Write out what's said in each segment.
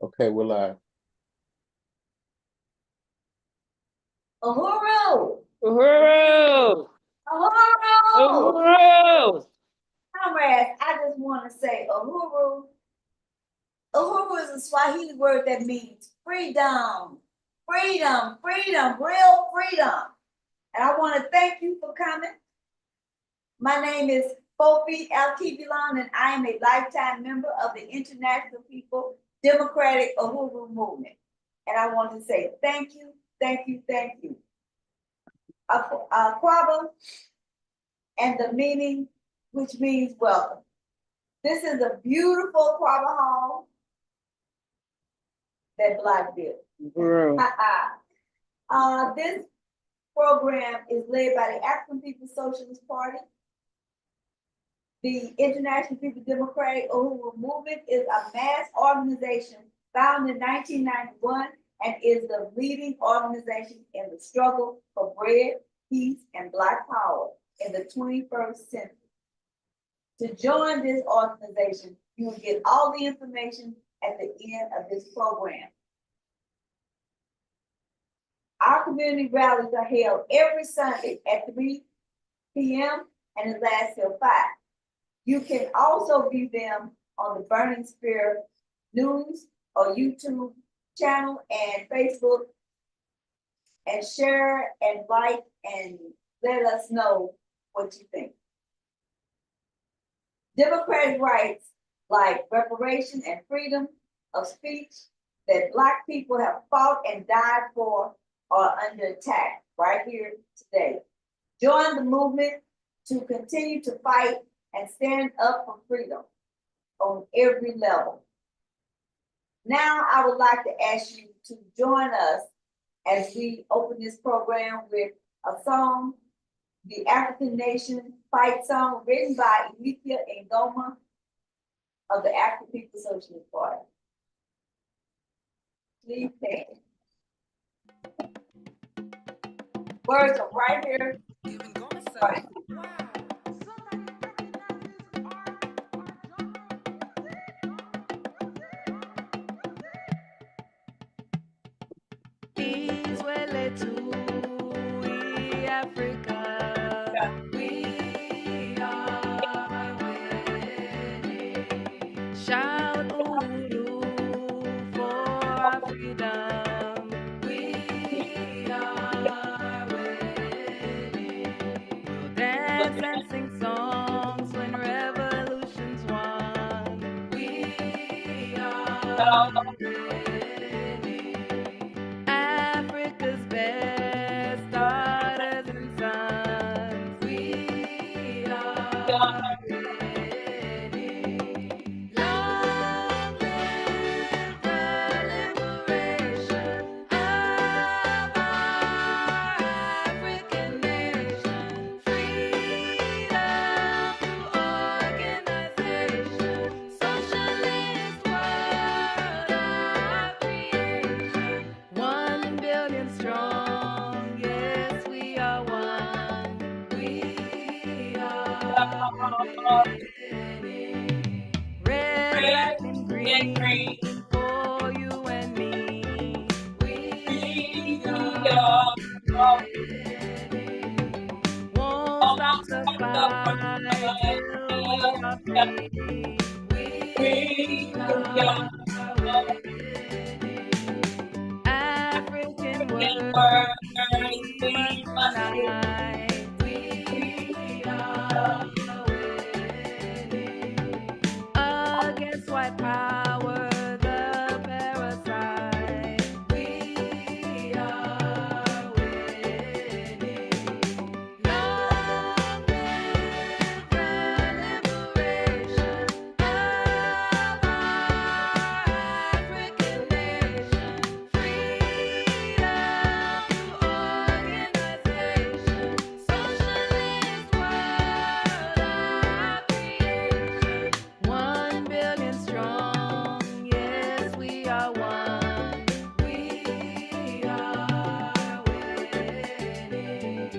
Okay, we're live. Uhuru! Uhuru! Uhuru! Uhuru! Comrades, I just want to say Uhuru. Uhuru is a Swahili word that means freedom, freedom, freedom, real freedom. And I want to thank you for coming. My name is Fofi Alkivilon, and I am a lifetime member of the International People Democratic Uhuru Movement. And I want to say thank you, thank you, thank you. Kwaba, and the meaning, which means welcome. This is a beautiful Kwaba Hall that Black built. This program is led by the African People's Socialist Party. The International People Democratic Uhuru Movement is a mass organization founded in 1991 and is the leading organization in the struggle for bread, peace, and Black power in the 21st century. To join this organization, you will get all the information at the end of this program. Our community rallies are held every Sunday at 3 p.m. and it lasts till 5. You can also view them on the Burning Spear News or YouTube channel and Facebook, and share and like and let us know what you think. Democratic rights like reparation and freedom of speech that Black people have fought and died for are under attack right here today. Join the movement to continue to fight and stand up for freedom on every level. Now I would like to ask you to join us as we open this program with a song, the African Nation Fight Song, written by Emithia Ngoma of the African People's Socialist Party. Please stand. Words are right here. Right. Shout Uhuru for our freedom. We are ready. We'll dance and sing songs when revolution's won. We are ready. Africa's best daughters and sons. We are red and green for you and me. We are ready. Won't stop the fight till we are free. We are ready. African workers, we must unite. We are against white power, the parasite. We are winning. Long live the liberation of our African nation. Freedom through organization. Socialist world of creation. 1 billion strong, yes, we are one. We are winning.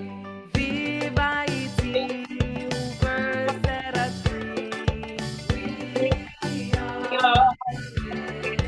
Viva Iti, who first set us free. We are winning.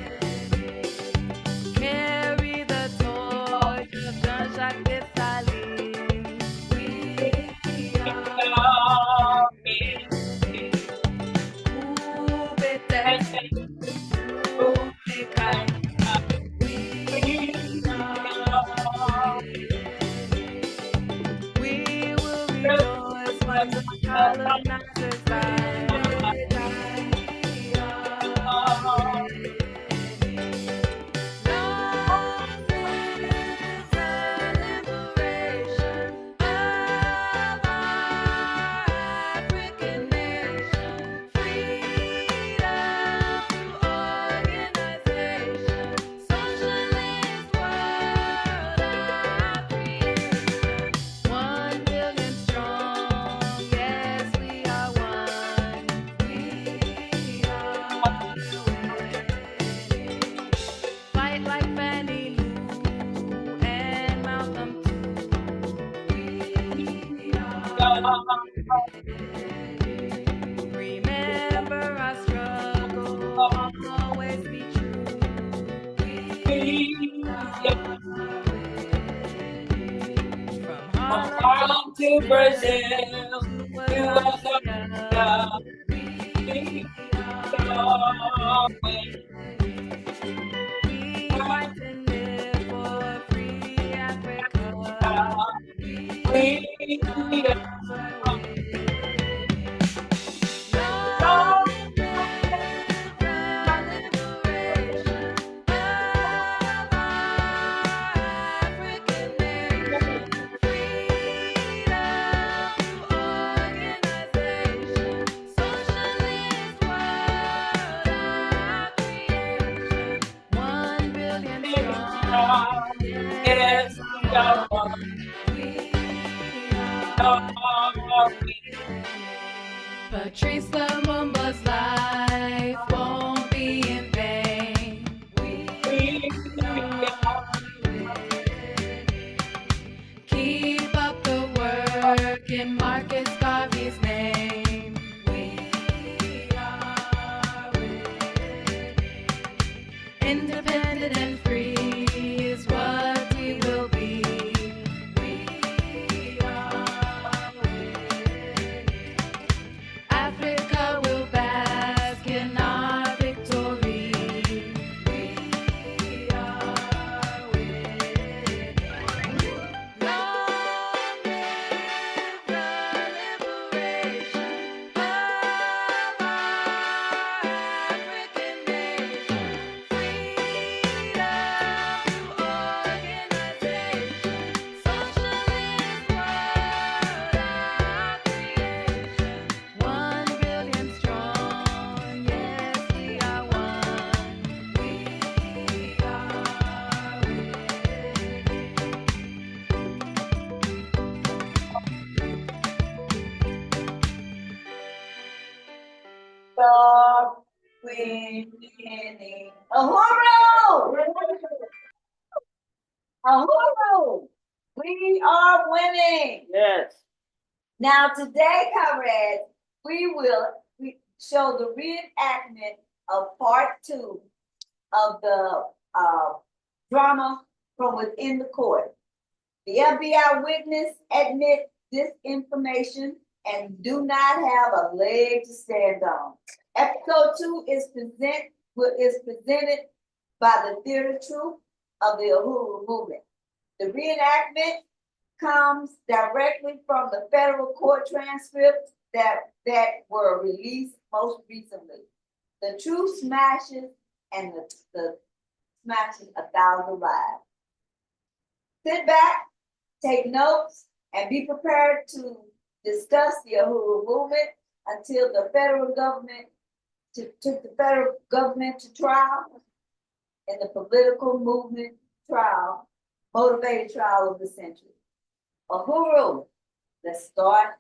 From From Harlem Harlem to Brazil, to you Wazania, we are are winning. we fight and live for free Africa. We We are are winning. Lord, Long live the liberation of our African nation. Freedom through organization. Socialist world, our creation. 1 billion strong. strong. Yes, Yes, we we are are one. one. We Lord, are Patrice Lumumba's life won't be in vain. we We are are winning. Keep up the work in Marcus Garvey's name. We are winning. Independent and free is what we will be. We are winning. Africa will bask in our victory. We are winning. Long live the liberation of our African nation. Freedom through organization. Socialist world, our creation. 1 billion strong, yes, we are one. We are winning. winning. Uhuru! Uhuru! We are winning. Yes. Now today, comrades, we will show the reenactment of part 2 of the drama from within the court. The FBI witness admit this information and do not have a leg to stand on. Episode 2 is presented by the theater troupe of the Uhuru movement. The reenactment comes directly from the federal court transcripts that were released most recently. The truth smashes and the smashes 1,000 lives. Sit back, take notes, and be prepared to discuss the Uhuru movement until the federal government took the federal government to trial in the political movement trial, motivated trial of the century. Uhuru, let's start.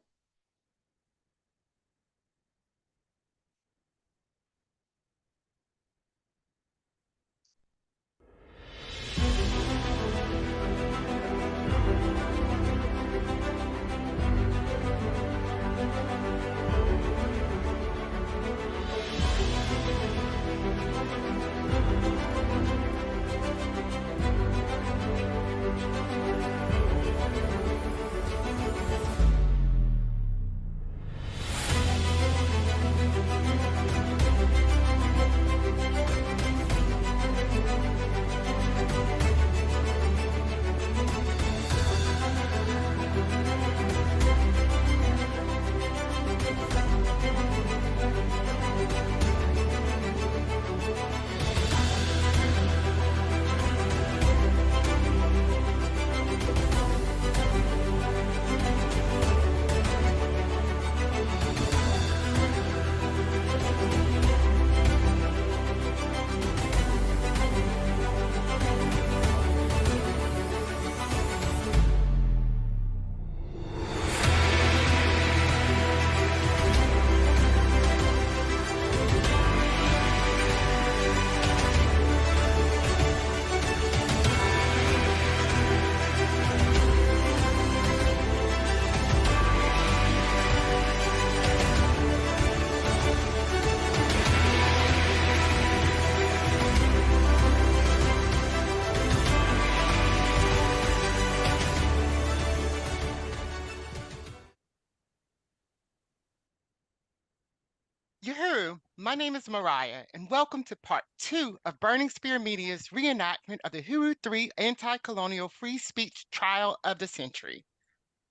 my name is Mariah, and welcome to part 2 of Burning Spear Media's reenactment of the Uhuru 3 anti-colonial free speech trial of the century.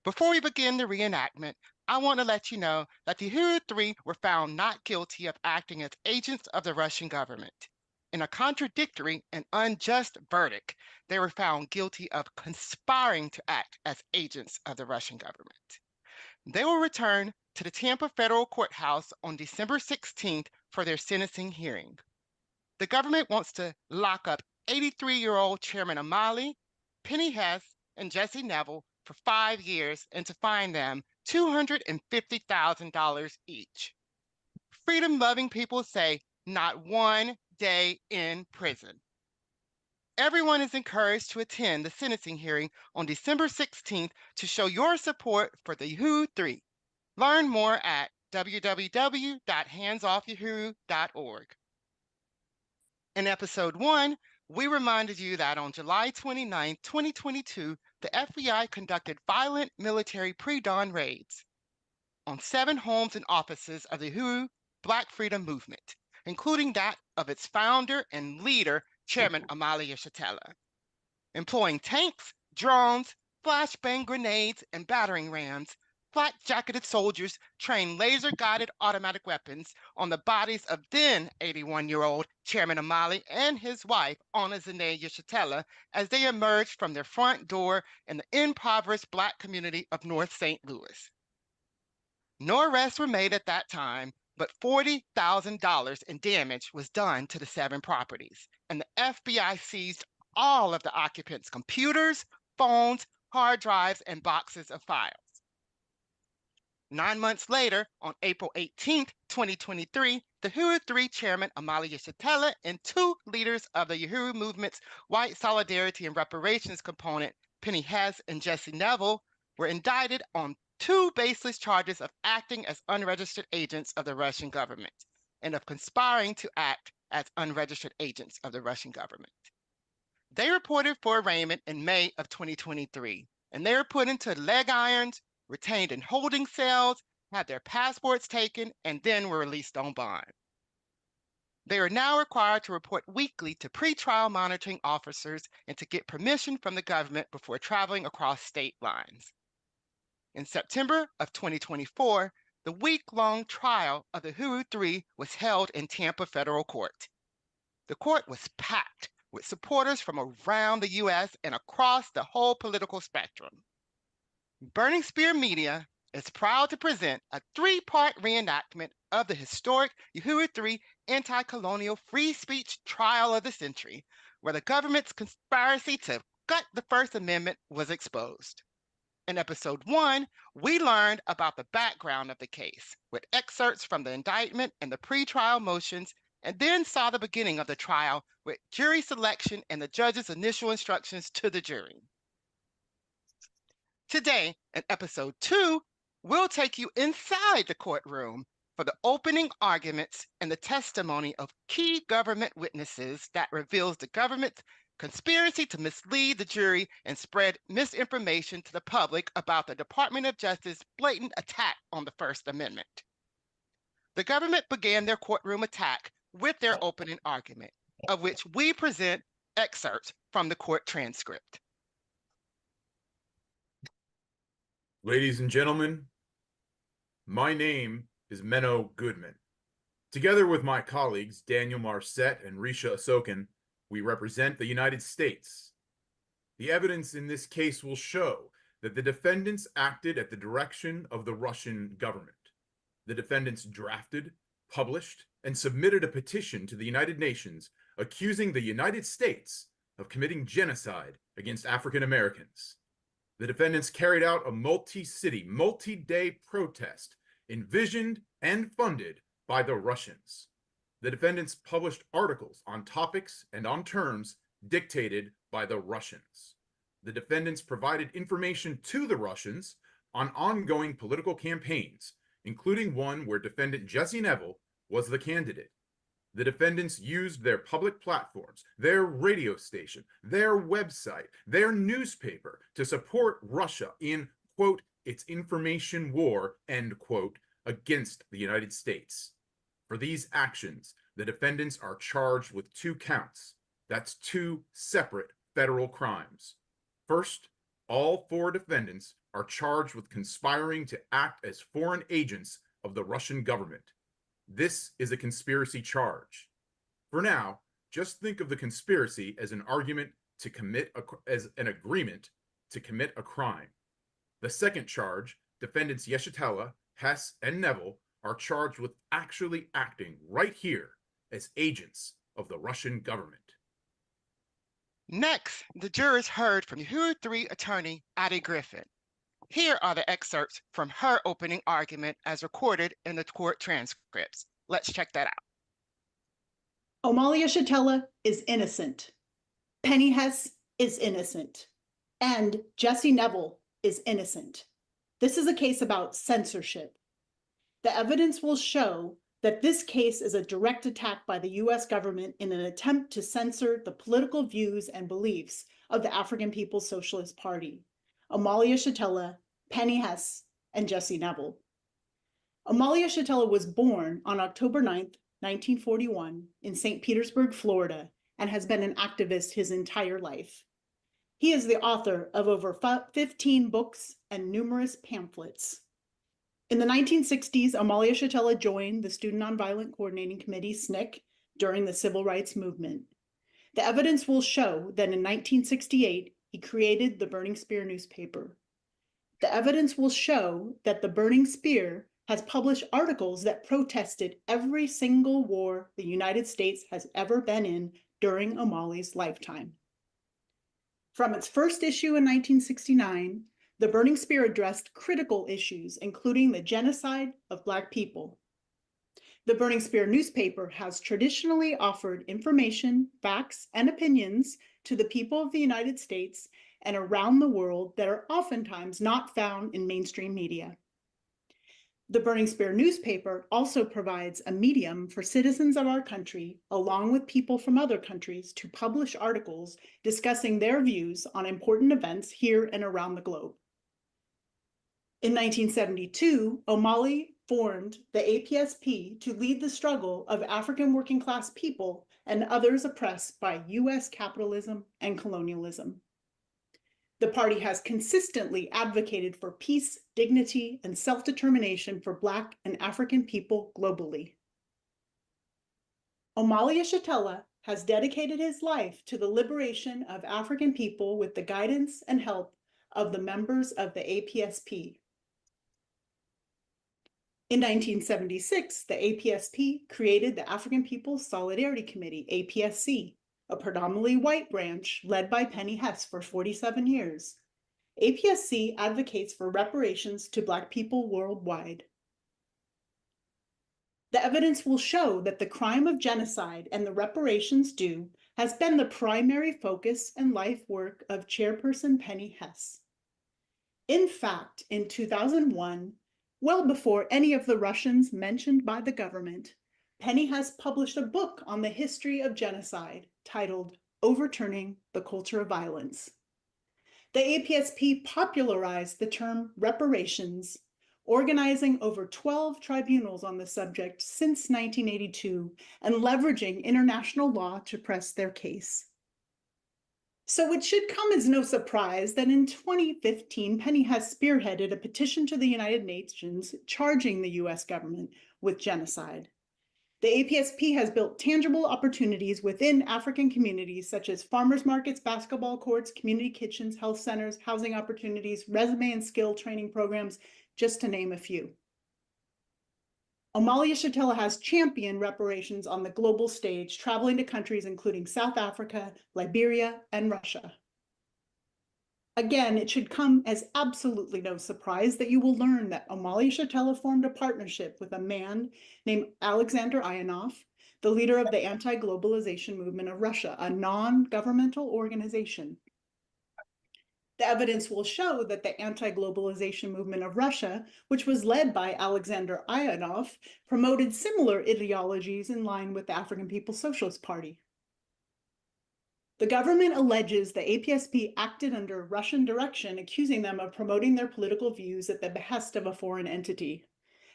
Before we begin the reenactment, I want to let you know that the Uhuru 3 were found not guilty of acting as agents of the Russian government. In a contradictory and unjust verdict, they were found guilty of conspiring to act as agents of the Russian government. They will return to the Tampa Federal Courthouse on December 16th for their sentencing hearing. The government wants to lock up 83-year-old Chairman Amali, Penny Hess, and Jesse Neville for 5 years and to fine them $250,000 each. Freedom-loving people say not one day in prison. Everyone is encouraged to attend the sentencing hearing on December 16th to show your support for the Uhuru 3. Learn more at www.handsoffyahoo.org. In episode 1, we reminded you that on July 29, 2022, the FBI conducted violent military pre-dawn raids on 7 homes and offices of the Uhuru Black Freedom Movement, including that of its founder and leader, Chairman Amalia Shatella. Employing tanks, drones, flashbang grenades, and battering rams, flak-jacketed soldiers trained laser-guided automatic weapons on the bodies of then 81-year-old Chairman Amali and his wife, Ona Zane Yashatella, as they emerged from their front door in the impoverished Black community of North St. Louis. No arrests were made at that time, but $40,000 in damage was done to the 7 properties, and the FBI seized all of the occupants' computers, phones, hard drives, and boxes of files. 9 months later, on April 18, 2023, the Uhuru 3 chairman, Amalia Shatella, and 2 leaders of the Uhuru movement's white solidarity and reparations component, Penny Hess and Jesse Neville, were indicted on 2 baseless charges of acting as unregistered agents of the Russian government and of conspiring to act as unregistered agents of the Russian government. They reported for arraignment in May of 2023, and they were put into leg irons, retained in holding cells, had their passports taken, and then were released on bond. They are now required to report weekly to pretrial monitoring officers and to get permission from the government before traveling across state lines. In September of 2024, the week-long trial of the Uhuru 3 was held in Tampa Federal Court. The court was packed with supporters from around the U.S. and across the whole political spectrum. Burning Spear Media is proud to present a 3-part reenactment of the historic Uhuru 3 anti-colonial free speech trial of the century, where the government's conspiracy to gut the First Amendment was exposed. In episode 1, we learned about the background of the case with excerpts from the indictment and the pretrial motions, and then saw the beginning of the trial with jury selection and the judge's initial instructions to the jury. Today, in episode 2, we'll take you inside the courtroom for the opening arguments and the testimony of key government witnesses that reveals the government's conspiracy to mislead the jury and spread misinformation to the public about the Department of Justice's blatant attack on the First Amendment. The government began their courtroom attack with their opening argument, of which we present excerpts from the court transcript. Ladies and gentlemen, my name is Menno Goodman. Together with my colleagues Daniel Marcet and Risha Asokan, we represent the United States. The evidence in this case will show that the defendants acted at the direction of the Russian government. The defendants drafted, published, and submitted a petition to the United Nations accusing the United States of committing genocide against African Americans. The defendants carried out a multi-city, multi-day protest envisioned and funded by the Russians. The defendants published articles on topics and on terms dictated by the Russians. The defendants provided information to the Russians on ongoing political campaigns, including one where defendant Jesse Neville was the candidate. The defendants used their public platforms, their radio station, their website, their newspaper to support Russia in, quote, its information war, end quote, against the United States. For these actions, the defendants are charged with 2 counts. That's 2 separate federal crimes. First, all 4 defendants are charged with conspiring to act as foreign agents of the Russian government. This is a conspiracy charge. For now, just think of the conspiracy as an argument to commit as an agreement to commit a crime. The second charge, defendants Yeshitela, Hess, and Neville are charged with actually acting right here as agents of the Russian government. Next, the jurors heard from Uhuru 3 attorney Addie Griffin. Here are the excerpts from her opening argument as recorded in the court transcripts. Let's check that out. Omali Yeshitela is innocent. Penny Hess is innocent. And Jesse Neville is innocent. This is a case about censorship. The evidence will show that this case is a direct attack by the US government in an attempt to censor the political views and beliefs of the African People's Socialist Party, Omali Yeshitela, Penny Hess, and Jesse Neville. Omali Yeshitela was born on October 9th, 1941 in St. Petersburg, Florida, and has been an activist his entire life. He is the author of over 15 books and numerous pamphlets. In the 1960s, Omali Yeshitela joined the Student Nonviolent Coordinating Committee, SNCC, during the Civil Rights Movement. The evidence will show that in 1968, he created the Burning Spear newspaper. The evidence will show that the Burning Spear has published articles that protested every single war the United States has ever been in during Omali's lifetime. From its first issue in 1969, the Burning Spear addressed critical issues, including the genocide of Black people. The Burning Spear newspaper has traditionally offered information, facts, and opinions to the people of the United States and around the world that are oftentimes not found in mainstream media. The Burning Spear newspaper also provides a medium for citizens of our country, along with people from other countries, to publish articles discussing their views on important events here and around the globe. In 1972, Omali formed the APSP to lead the struggle of African working class people and others oppressed by US capitalism and colonialism. The party has consistently advocated for peace, dignity, and self-determination for Black and African people globally. Omali Yeshitela has dedicated his life to the liberation of African people with the guidance and help of the members of the APSP. In 1976, the APSP created the African People's Solidarity Committee, APSC, a predominantly white branch led by Penny Hess for 47 years. APSC advocates for reparations to Black people worldwide. The evidence will show that the crime of genocide and the reparations due has been the primary focus and life work of Chairperson Penny Hess. In fact, in 2001, well before any of the Russians mentioned by the government, Penny Hess published a book on the history of genocide titled Overturning the Culture of Violence. The APSP popularized the term reparations, organizing over 12 tribunals on the subject since 1982 and leveraging international law to press their case. So it should come as no surprise that in 2015, Penny Hess spearheaded a petition to the United Nations charging the US government with genocide. The APSP has built tangible opportunities within African communities such as farmers markets, basketball courts, community kitchens, health centers, housing opportunities, resume and skill training programs, just to name a few. Omali Yeshitela has championed reparations on the global stage, traveling to countries including South Africa, Liberia, and Russia. Again, it should come as absolutely no surprise that you will learn that Omali Yeshitela formed a partnership with a man named Alexander Ionov, the leader of the anti-globalization movement of Russia, a non-governmental organization. The evidence will show that the anti-globalization movement of Russia, which was led by Alexander Ionov, promoted similar ideologies in line with the African People's Socialist Party. The government alleges the APSP acted under Russian direction, accusing them of promoting their political views at the behest of a foreign entity.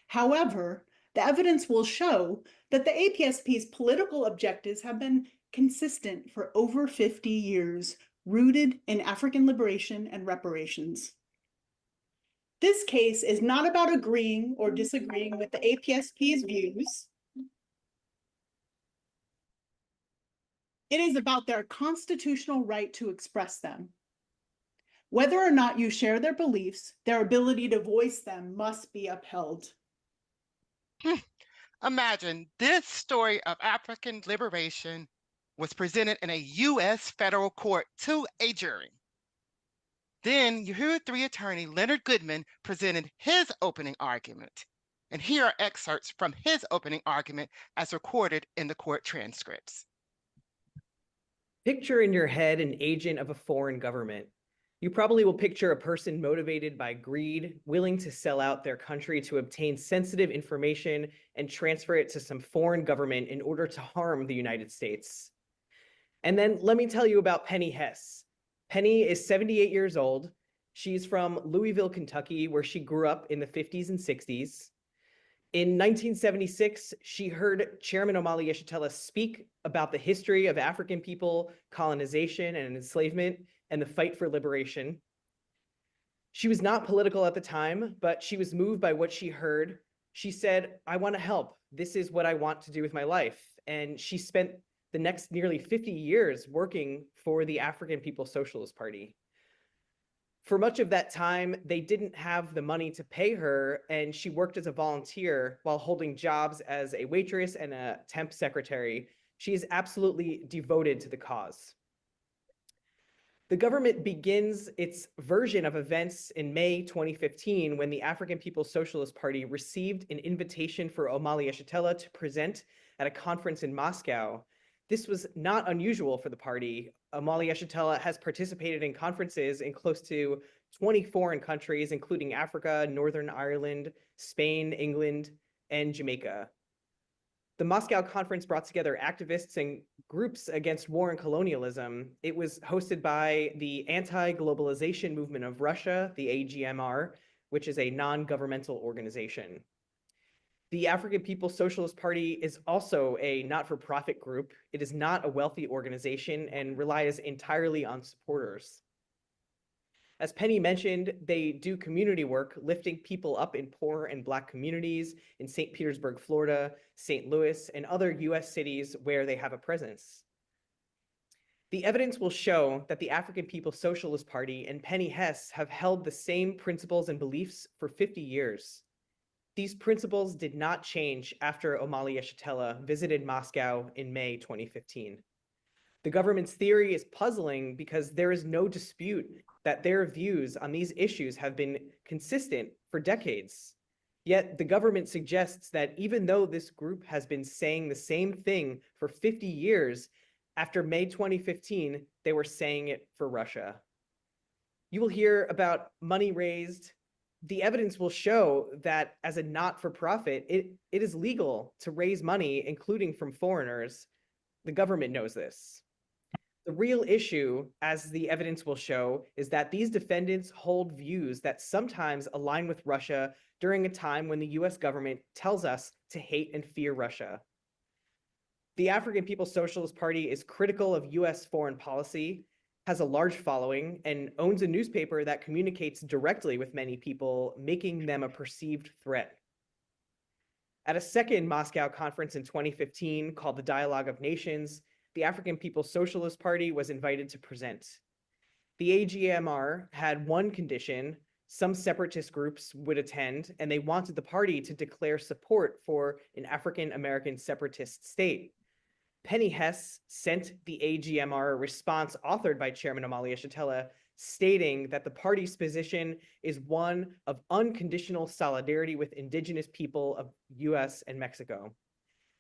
However, The evidence will show that the APSP's political objectives have been consistent for over 50 years, rooted in African liberation and reparations. This case is not about agreeing or disagreeing with the APSP's views. It is about their constitutional right to express them. Whether or not you share their beliefs, their ability to voice them must be upheld. Imagine this story of African liberation was presented in a U.S. federal court to a jury. Then Uhuru 3 attorney Leonard Goodman presented his opening argument. And here are excerpts from his opening argument as recorded in the court transcripts. Picture in your head an agent of a foreign government. You probably will picture a person motivated by greed, willing to sell out their country to obtain sensitive information and transfer it to some foreign government in order to harm the United States. And then let me tell you about Penny Hess. Penny is 78 years old. She's from Louisville, Kentucky, where she grew up in the 50s and 60s. In 1976, she heard Chairman Omali Yeshitela speak about the history of African people, colonization and enslavement, and the fight for liberation. She was not political at the time, but she was moved by what she heard. She said, "I want to help. This is what I want to do with my life." And she spent the next nearly 50 years working for the African People's Socialist Party. For much of that time, they didn't have the money to pay her, and she worked as a volunteer while holding jobs as a waitress and a temp secretary. She is absolutely devoted to the cause. The government begins its version of events in May 2015 when the African People's Socialist Party received an invitation for Omali Yeshitela to present at a conference in Moscow. This was not unusual for the party. Omali Yeshitela has participated in conferences in close to 20 foreign countries, including Africa, Northern Ireland, Spain, England, and Jamaica. The Moscow conference brought together activists and groups against war and colonialism. It was hosted by the Anti-Globalization Movement of Russia, the AGMR, which is a non-governmental organization. The African People's Socialist Party is also a not-for-profit group. It is not a wealthy organization and relies entirely on supporters. As Penny mentioned, they do community work, lifting people up in poor and Black communities in St. Petersburg, Florida, St. Louis, and other US cities where they have a presence. The evidence will show that the African People's Socialist Party and Penny Hess have held the same principles and beliefs for 50 years. These principles did not change after Omali Yeshitela visited Moscow in May 2015. The government's theory is puzzling because there is no dispute that their views on these issues have been consistent for decades. Yet the government suggests that even though this group has been saying the same thing for 50 years, after May 2015, they were saying it for Russia. You will hear about money raised. The evidence will show that as a not-for-profit, it is legal to raise money, including from foreigners. The government knows this. The real issue, as the evidence will show, is that these defendants hold views that sometimes align with Russia during a time when the US government tells us to hate and fear Russia. The African People's Socialist Party is critical of US foreign policy, has a large following, and owns a newspaper that communicates directly with many people, making them a perceived threat. At a second Moscow conference in 2015 called the Dialogue of Nations, the African People's Socialist Party was invited to present. The AGMR had one condition: some separatist groups would attend, and they wanted the party to declare support for an African American separatist state. Penny Hess sent the AGMR a response authored by Chairman Omali Yeshitela, stating that the party's position is one of unconditional solidarity with indigenous people of US and Mexico.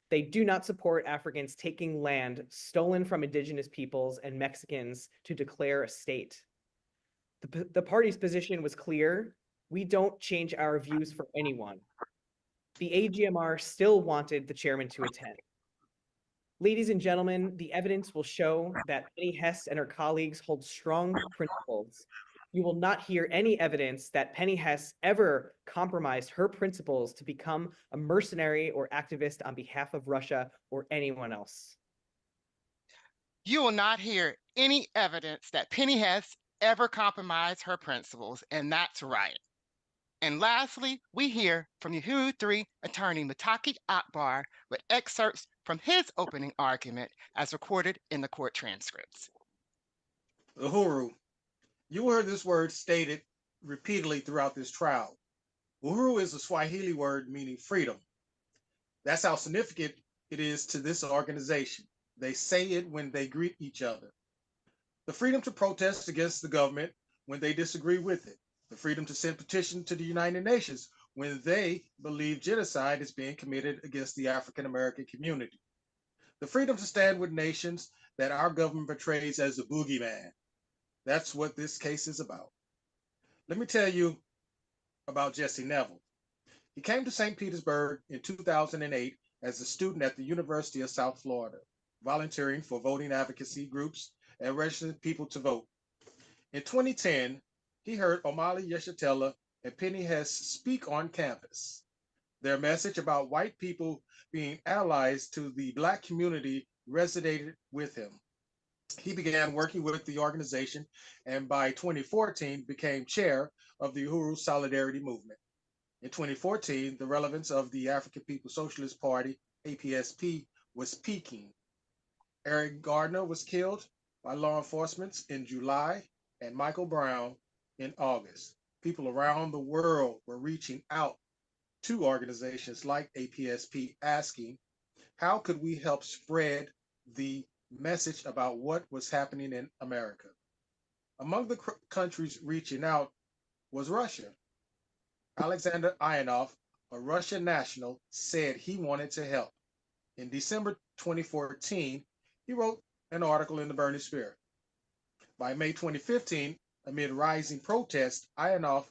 They do not support Africans taking land stolen from indigenous peoples and Mexicans to declare a state. The party's position was clear: we don't change our views for anyone. The AGMR still wanted the chairman to attend. Ladies and gentlemen, the evidence will show that Penny Hess and her colleagues hold strong principles. You will not hear any evidence that Penny has ever compromised her principles to become a mercenary or activist on behalf of Russia or anyone else. You will not hear any evidence that Penny has ever compromised her principles, and that's right. And lastly, we hear from Uhuru 3 attorney Mataki Akbar with excerpts from his opening argument as recorded in the court transcripts. Uhuru. You heard this word stated repeatedly throughout this trial. Uhuru is a Swahili word meaning freedom. That's how significant it is to this organization. They say it when they greet each other. The freedom to protest against the government when they disagree with it. The freedom to send petitions to the United Nations when they believe genocide is being committed against the African American community. The freedom to stand with nations that our government portrays as the boogeyman. That's what this case is about. Let me tell you about Jesse Neville. He came to St. Petersburg in 2008 as a student at the University of South Florida, volunteering for voting advocacy groups and registering people to vote. In 2010, he heard Omali Yeshitela and Penny Hess speak on campus. Their message about white people being allies to the Black community resonated with him. He began working with the organization and by 2014 became chair of the Uhuru Solidarity Movement. In 2014, the relevance of the African People's Socialist Party, APSP, was peaking. Eric Gardner was killed by law enforcement in July and Michael Brown in August. People around the world were reaching out to organizations like APSP asking, how could we help spread the message about what was happening in America? Among the countries reaching out was Russia. Alexander Ionov, a Russian national, said he wanted to help. In December 2014, he wrote an article in the Burning Spear. By May 2015, amid rising protests, Ionov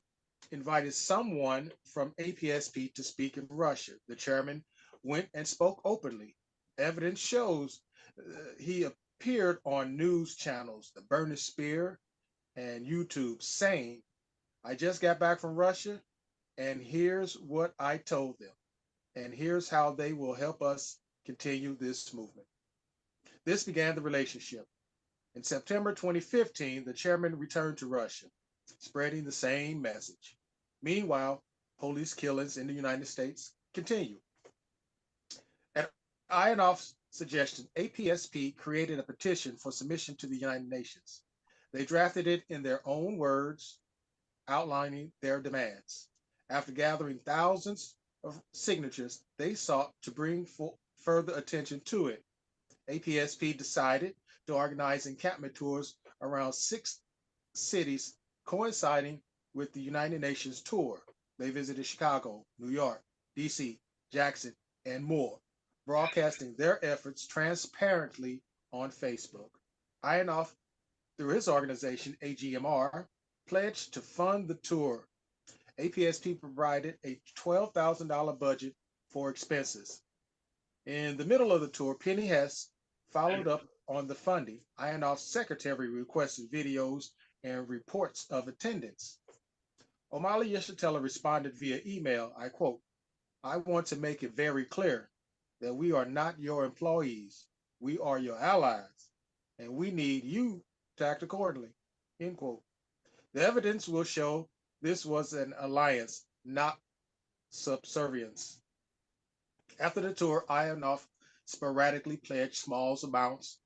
invited someone from APSP to speak in Russia. The chairman went and spoke openly. Evidence shows he appeared on news channels, the Burning Spear and YouTube, saying, I just got back from Russia, and here's what I told them, and here's how they will help us continue this movement. This began the relationship. In September 2015, the chairman returned to Russia, spreading the same message. Meanwhile, police killings in the United States continue. At Ionov's suggestion, APSP created a petition for submission to the United Nations. They drafted it in their own words, outlining their demands. After gathering thousands of signatures, they sought to bring further attention to it. APSP decided to organize encampment tours around 6 cities coinciding with the United Nations tour. They visited Chicago, New York, DC, Jackson, and more, broadcasting their efforts transparently on Facebook. Ionov, through his organization, AGMR, pledged to fund the tour. APSP provided a $12,000 budget for expenses. In the middle of the tour, Penny Hess followed up on the funding. Ionov's secretary requested videos and reports of attendance. Omali Yeshitela responded via email, I quote, I want to make it very clear that we are not your employees. We are your allies, and we need you to act accordingly, end quote. The evidence will show this was an alliance, not subservience. After the tour, Ionov sporadically pledged small amounts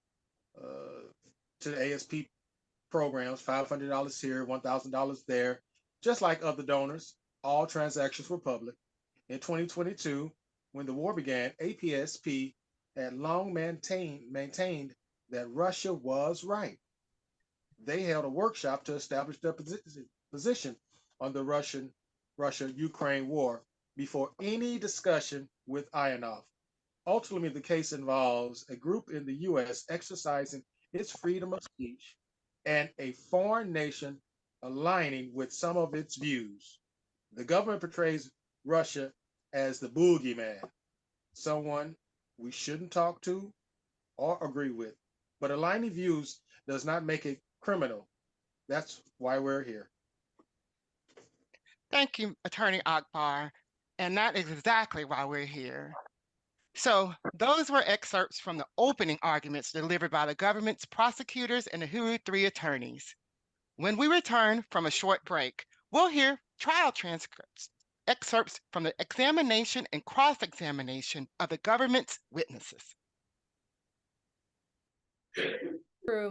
to the ASP programs, $500 here, $1,000 there, just like other donors. All transactions were public. In 2022, when the war began, APSP had long maintained that Russia was right. They held a workshop to establish their position on the Russia-Ukraine war before any discussion with Ionov. Ultimately, the case involves a group in the US exercising its freedom of speech and a foreign nation aligning with some of its views. The government portrays Russia as the boogeyman, someone we shouldn't talk to or agree with. But aligning views does not make it criminal. That's why we're here. Thank you, Attorney Akbar. And that is exactly why we're here. So, those were excerpts from the opening arguments delivered by the government's prosecutors and the Huru 3 attorneys. When we return from a short break, we'll hear trial transcripts, excerpts from the examination and cross examination of the government's witnesses.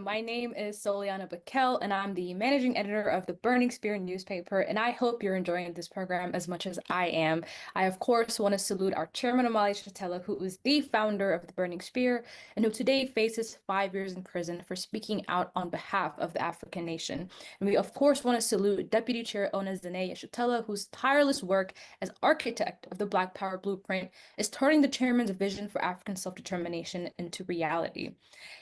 My name is Soliana Bakel, and I'm the managing editor of the Burning Spear newspaper, and I hope you're enjoying this program as much as I am. I, of course, want to salute our chairman, Amalia Shatella, who is the founder of the Burning Spear, and who today faces 5 years in prison for speaking out on behalf of the African nation. And we, of course, want to salute Deputy Chair Ona Zanea Shatella, whose tireless work as architect of the Black Power Blueprint is turning the chairman's vision for African self-determination into reality.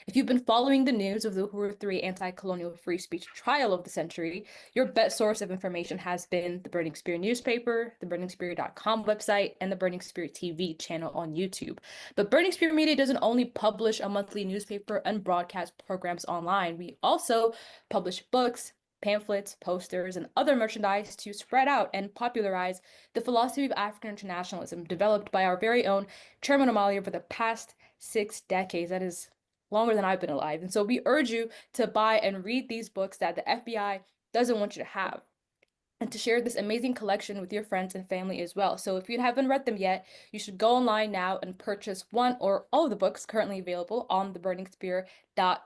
If you've been following the news of the Uhuru 3 anti-colonial free speech trial of the century, your best source of information has been the Burning Spear newspaper, the burningspear.com website, and the Burning Spear TV channel on YouTube. But Burning Spear Media doesn't only publish a monthly newspaper and broadcast programs online. We also publish books, pamphlets, posters, and other merchandise to spread out and popularize the philosophy of African internationalism developed by our very own Chairman Amalia over the past 6 decades. That is longer than I've been alive. And so we urge you to buy and read these books that the FBI doesn't want you to have, and to share this amazing collection with your friends and family as well. So if you haven't read them yet, you should go online now and purchase one or all of the books currently available on the Burning Spear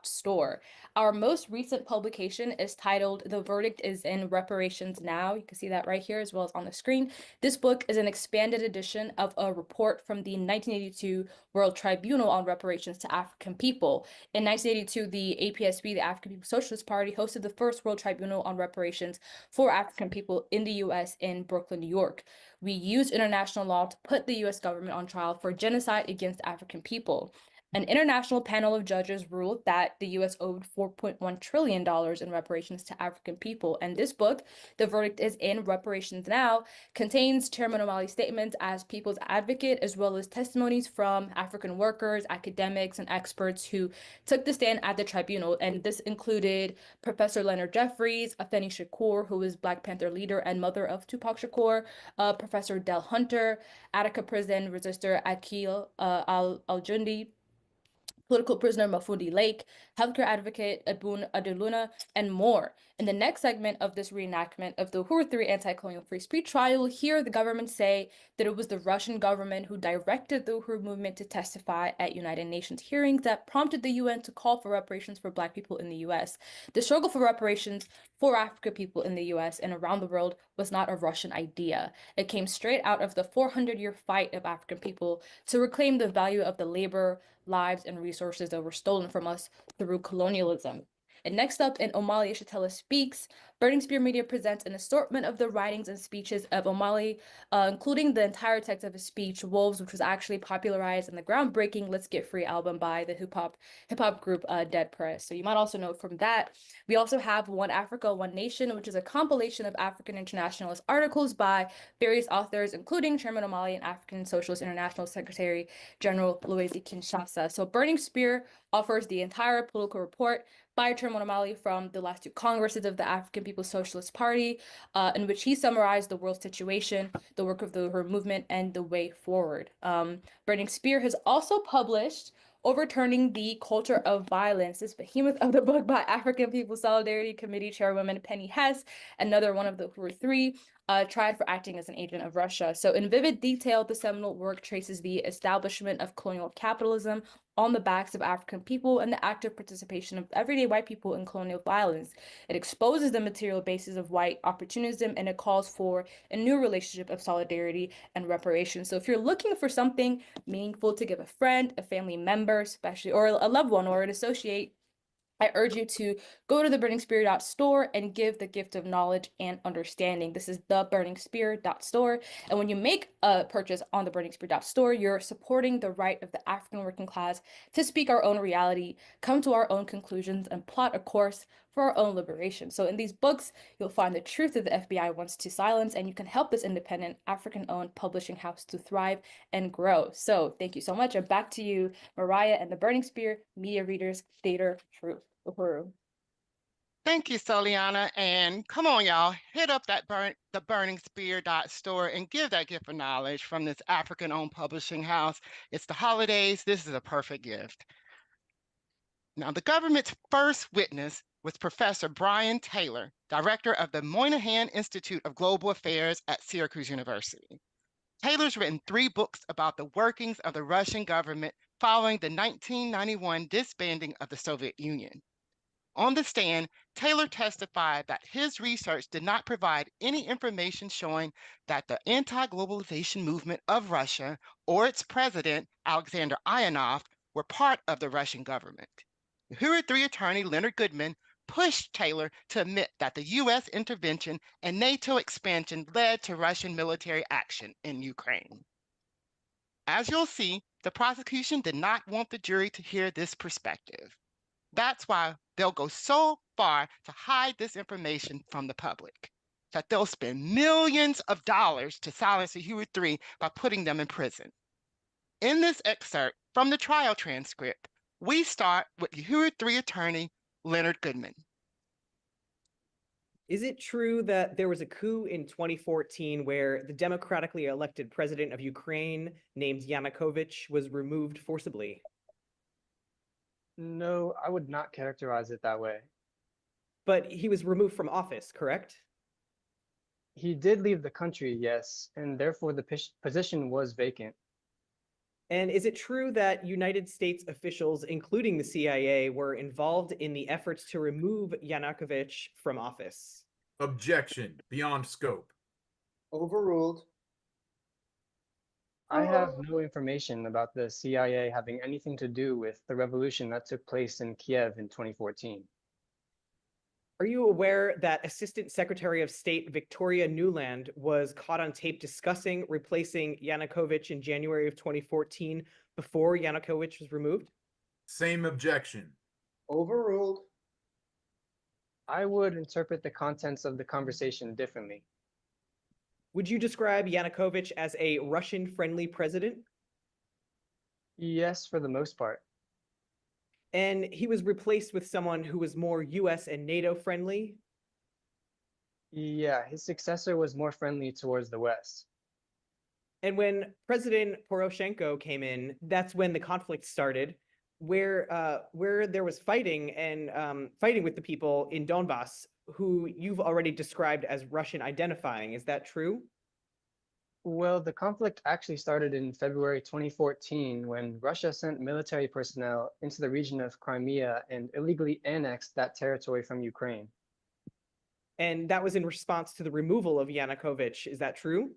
store. Our most recent publication is titled The Verdict is in Reparations Now. You can see that right here as well as on the screen. This book is an expanded edition of a report from the 1982 World Tribunal on Reparations to African People. In 1982, the APSP, the African People's Socialist Party, hosted the first World Tribunal on Reparations for African people in the US in Brooklyn, New York. We used international law to put the US government on trial for genocide against African people. An international panel of judges ruled that the US owed $4.1 trillion in reparations to African people. And this book, The Verdict is in Reparations Now, contains Chairman O'Malley's statements as people's advocate, as well as testimonies from African workers, academics, and experts who took the stand at the tribunal. And this included Professor Leonard Jeffries, Afeni Shakur, who is Black Panther leader and mother of Tupac Shakur, Professor Del Hunter, Attica prison resistor Akil Al-Jundi, political prisoner Mafundi Lake, healthcare advocate Abun Adeluna, and more. In the next segment of this reenactment of the Uhuru 3 anti-colonial free speech trial, you'll hear the government say that it was the Russian government who directed the Uhuru movement to testify at United Nations hearings that prompted the UN to call for reparations for Black people in the US. The struggle for reparations for African people in the US and around the world was not a Russian idea. It came straight out of the 400-year fight of African people to reclaim the value of the labor, lives, and resources that were stolen from us through colonialism. And next up in Omali Shatella Speaks, Burning Spear Media presents an assortment of the writings and speeches of Omali, including the entire text of his speech, Wolves, which was actually popularized in the groundbreaking Let's Get Free album by the hip hop group Dead Press. So you might also know from that. We also have One Africa, One Nation, which is a compilation of African internationalist articles by various authors, including Chairman Omali and African Socialist International Secretary General Louis Kinshasa. So Burning Spear offers the entire political report by Chairman Omali from the last 2 congresses of the African People's Socialist Party, in which he summarized the world situation, the work of the Uhuru movement, and the way forward. Burning Spear has also published Overturning the Culture of Violence, this behemoth of the book by African People's Solidarity Committee Chairwoman Penny Hess, another one of the Uhuru 3, tried for acting as an agent of Russia. So in vivid detail, the seminal work traces the establishment of colonial capitalism on the backs of African people and the active participation of everyday white people in colonial violence. It exposes the material basis of white opportunism, and it calls for a new relationship of solidarity and reparation. So if you're looking for something meaningful to give a friend, a family member, especially, or a loved one or an associate, I urge you to go to the Burning Spear store and give the gift of knowledge and understanding. This is the Burning Spear store. And when you make a purchase on the Burning Spear store, you're supporting the right of the African working class to speak our own reality, come to our own conclusions, and plot a course for our own liberation. So in these books, you'll find the truth that the FBI wants to silence, and you can help this independent African-owned publishing house to thrive and grow. So thank you so much. And back to you, Mariah, and the Burning Spear media readers, Theater Truth. Uhuru. Thank you, Soliana. And come on, y'all, hit up that the burningspear.store and give that gift of knowledge from this African-owned publishing house. It's the holidays. This is a perfect gift. Now, the government's first witness was Professor Brian Taylor, director of the Moynihan Institute of Global Affairs at Syracuse University. Taylor's written 3 books about the workings of the Russian government following the 1991 disbanding of the Soviet Union. On the stand, Taylor testified that his research did not provide any information showing that the anti-globalization movement of Russia or its president, Alexander Ionov, were part of the Russian government. Uhuru 3 attorney Leonard Goodman pushed Taylor to admit that the U.S. intervention and NATO expansion led to Russian military action in Ukraine. As you'll see, the prosecution did not want the jury to hear this perspective. That's why they'll go so far to hide this information from the public, that they'll spend millions of dollars to silence the Uhuru 3 by putting them in prison. In this excerpt from the trial transcript, we start with Uhuru 3 attorney Leonard Goodman. Is it true that there was a coup in 2014 where the democratically elected president of Ukraine named Yanukovych was removed forcibly? No, I would not characterize it that way. But he was removed from office, correct? He did leave the country, yes, and therefore the position was vacant. And is it true that United States officials, including the CIA, were involved in the efforts to remove Yanukovych from office? Objection, beyond scope. Overruled. I have no information about the CIA having anything to do with the revolution that took place in Kiev in 2014. Are you aware that Assistant Secretary of State Victoria Nuland was caught on tape discussing replacing Yanukovych in January of 2014 before Yanukovych was removed? Same objection. Overruled. I would interpret the contents of the conversation differently. Would you describe Yanukovych as a Russian-friendly president? Yes, for the most part. And he was replaced with someone who was more US and NATO friendly? Yeah, his successor was more friendly towards the West. And when President Poroshenko came in, that's when the conflict started, where there was fighting and fighting with the people in Donbass, who you've already described as Russian identifying. Is that true? Well, the conflict actually started in February 2014 when Russia sent military personnel into the region of Crimea and illegally annexed that territory from Ukraine. And that was in response to the removal of Yanukovych. Is that true?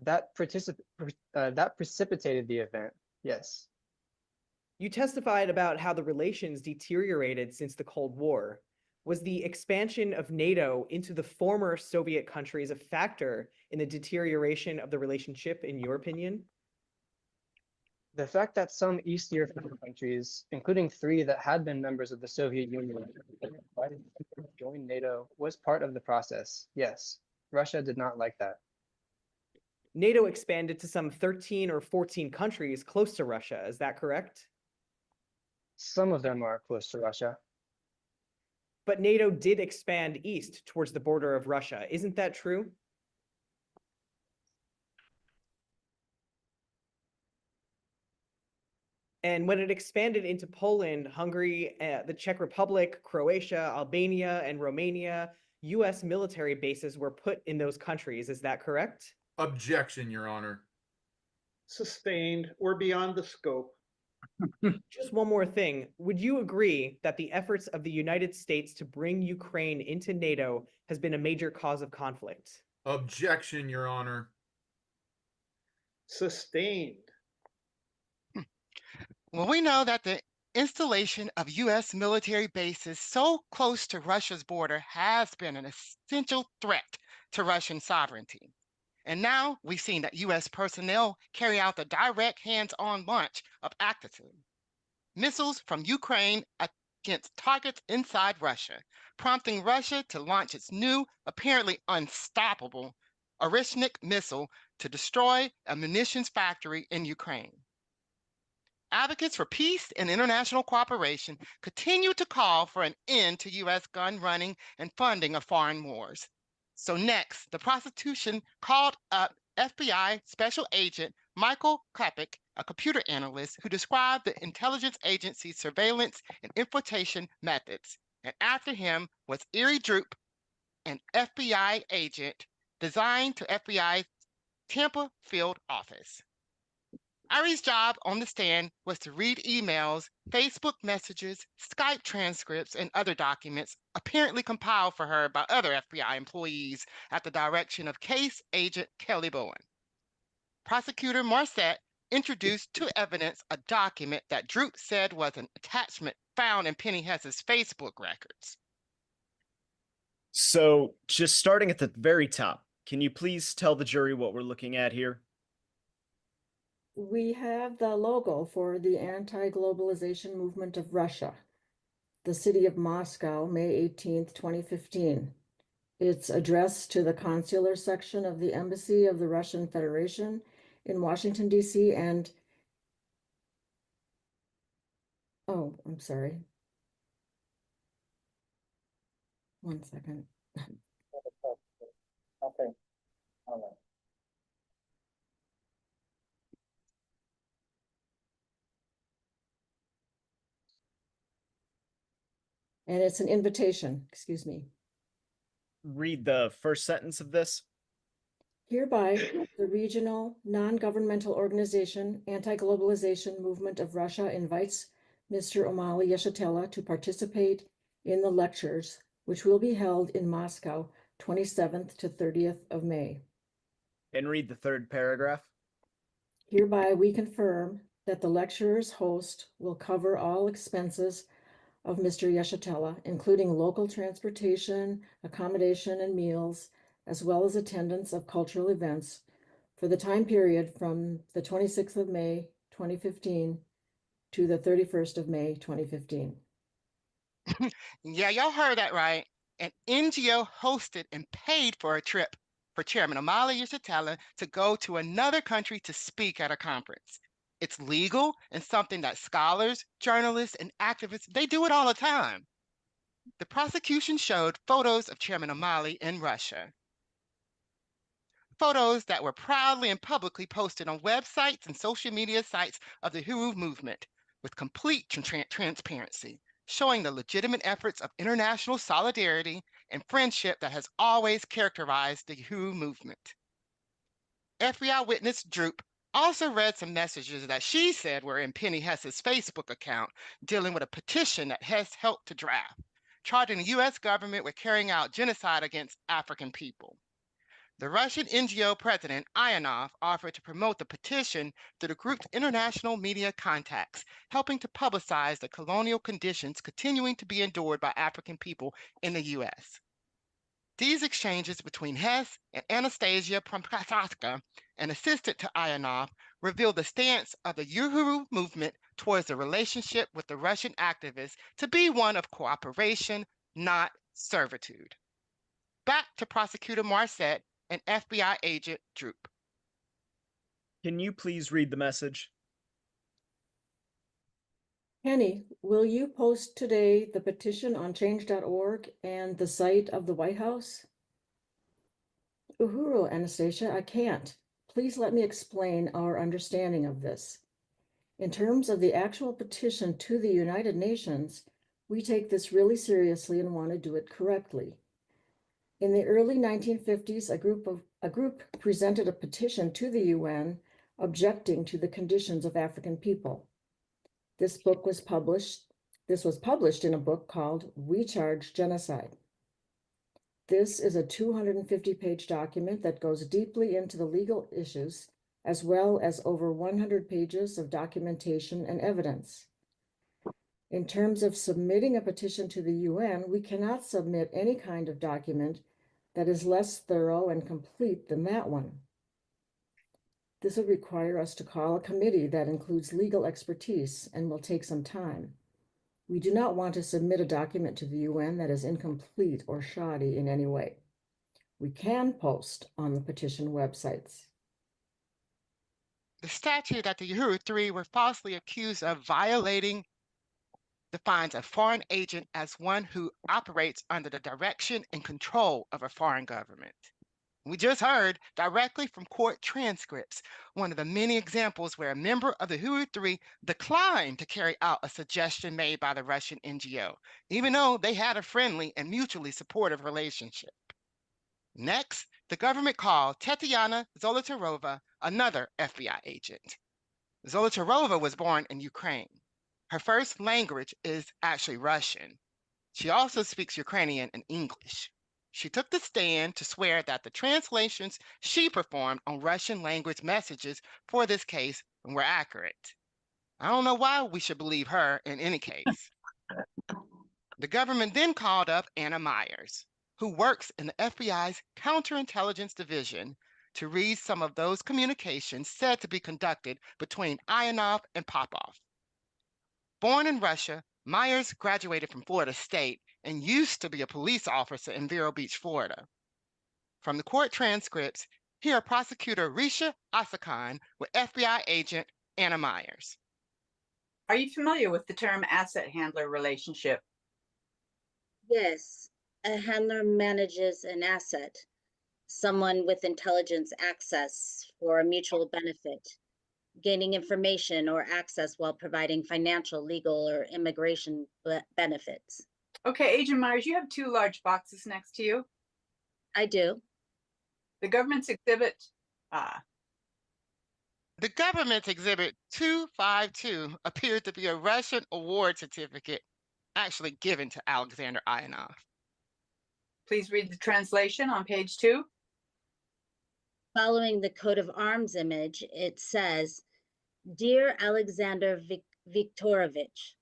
That precipitated the event, yes. You testified about how the relations deteriorated since the Cold War. Was the expansion of NATO into the former Soviet countries a factor in the deterioration of the relationship, in your opinion? The fact that some East European countries, including 3 that had been members of the Soviet Union, invited to join NATO was part of the process, yes. Russia did not like that. NATO expanded to some 13 or 14 countries close to Russia, is that correct? Some of them are close to Russia. But NATO did expand east towards the border of Russia. Isn't that true? And when it expanded into Poland, Hungary, the Czech Republic, Croatia, Albania, and Romania, US military bases were put in those countries. Is that correct? Objection, Your Honor. Sustained. We're beyond the scope. Just one more thing. Would you agree that the efforts of the United States to bring Ukraine into NATO has been a major cause of conflict? Objection, Your Honor. Sustained. Well, we know that the installation of U.S. military bases so close to Russia's border has been an essential threat to Russian sovereignty. And now we've seen that U.S. personnel carry out the direct hands-on launch of ACTIVs, missiles from Ukraine against targets inside Russia, prompting Russia to launch its new, apparently unstoppable Orishnik missile to destroy a munitions factory in Ukraine. advocates for peace and international cooperation continue to call for an end to U.S. gun running and funding of foreign wars. So next, the prosecution called up FBI Special Agent Michael Klepek, a computer analyst who described the intelligence agency's surveillance and infiltration methods. And after him was Erie Droop, an FBI agent designed to FBI's Tampa field office. Ari's job on the stand was to read emails, Facebook messages, Skype transcripts, and other documents apparently compiled for her by other FBI employees at the direction of case agent Kelly Bowen. Prosecutor Marset introduced to evidence a document that Droop said was an attachment found in Penny Hess's Facebook records. So, just starting at the very top, can you please tell the jury what we're looking at here? We have the logo for the anti-globalization movement of Russia, the city of Moscow, May 18th, 2015. It's addressed to the consular section of the Embassy of the Russian Federation in Washington, D.C. and, oh, I'm sorry. One second. Okay. All right. And it's an invitation, excuse me. Read the first sentence of this. Hereby, the regional non-governmental organization Anti-Globalization Movement of Russia invites Mr. Omali Yeshitela to participate in the lectures, which will be held in Moscow, 27th to 30th of May. And read the third paragraph. Hereby, we confirm that the lecturer's host will cover all expenses of Mr. Yeshitela, including local transportation, accommodation, and meals, as well as attendance of cultural events for the time period from the 26th of May, 2015 to the 31st of May, 2015. Yeah, y'all heard that right. An NGO hosted and paid for a trip for Chairman Omali Yeshitela to go to another country to speak at a conference. It's legal and something that scholars, journalists, and activists, they do it all the time. The prosecution showed photos of Chairman Omali in Russia. Photos that were proudly and publicly posted on websites and social media sites of the Uhuru movement with complete transparency, showing the legitimate efforts of international solidarity and friendship that has always characterized the Uhuru movement. FBI witness Droop also read some messages that she said were in Penny Hess's Facebook account dealing with a petition that Hess helped to draft, charging the U.S. government with carrying out genocide against African people. The Russian NGO president Ionov offered to promote the petition through the group's international media contacts, helping to publicize the colonial conditions continuing to be endured by African people in the U.S. These exchanges between Hess and Anastasia Prochaska, an assistant to Ionov, reveal the stance of the Uhuru movement towards the relationship with the Russian activists to be one of cooperation, not servitude. Back to Prosecutor Marset and FBI agent Droop. Can you please read the message? Penny, will you post today the petition on change.org and the site of the White House? Uhuru, Anastasia, I can't. Please let me explain our understanding of this. In terms of the actual petition to the United Nations, we take this really seriously and want to do it correctly. In the early 1950s, a group presented a petition to the UN objecting to the conditions of African people. This was published in a book called We Charge Genocide. This is a 250-page document that goes deeply into the legal issues, as well as over 100 pages of documentation and evidence. In terms of submitting a petition to the UN, we cannot submit any kind of document that is less thorough and complete than that one. This would require us to call a committee that includes legal expertise and will take some time. We do not want to submit a document to the UN that is incomplete or shoddy in any way. We can post on the petition websites. The statute that the Uhuru Three were falsely accused of violating defines a foreign agent as one who operates under the direction and control of a foreign government. We just heard directly from court transcripts one of the many examples where a member of the Uhuru Three declined to carry out a suggestion made by the Russian NGO, even though they had a friendly and mutually supportive relationship. Next, the government called Tetiana Zolotarova another FBI agent. Zolotarova was born in Ukraine. Her first language is actually Russian. She also speaks Ukrainian and English. She took the stand to swear that the translations she performed on Russian language messages for this case were accurate. I don't know why we should believe her in any case. The government then called up Anna Myers, who works in the FBI's counterintelligence division, to read some of those communications said to be conducted between Ionov and Popov. Born in Russia, Myers graduated from Florida State and used to be a police officer in Vero Beach, Florida. From the court transcripts, here are prosecutor Risha Asakan with FBI agent Anna Myers. Are you familiar with the term asset handler relationship? Yes, a handler manages an asset, someone with intelligence access for a mutual benefit, gaining information or access while providing financial, legal, or immigration benefits. Okay, Agent Myers, you have two large boxes next to you. I do. The government's exhibit, The government's exhibit 252 appeared to be a Russian award certificate actually given to Alexander Ionov. Please read the translation on page 2. Following the coat of arms image, it says, "Dear Alexander Viktorovich,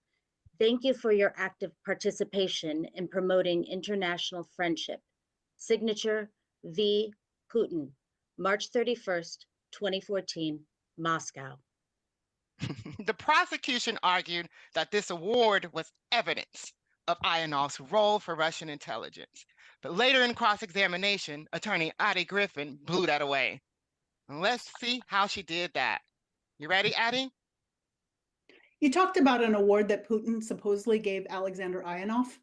thank you for your active participation in promoting international friendship. Signature V. Putin, March 31st, 2014, Moscow." The prosecution argued that this award was evidence of Ionov's role for Russian intelligence. But later in cross-examination, attorney Addie Griffin blew that away. And let's see how she did that. You ready, Addie? You talked about an award that Putin supposedly gave Alexander Ionov.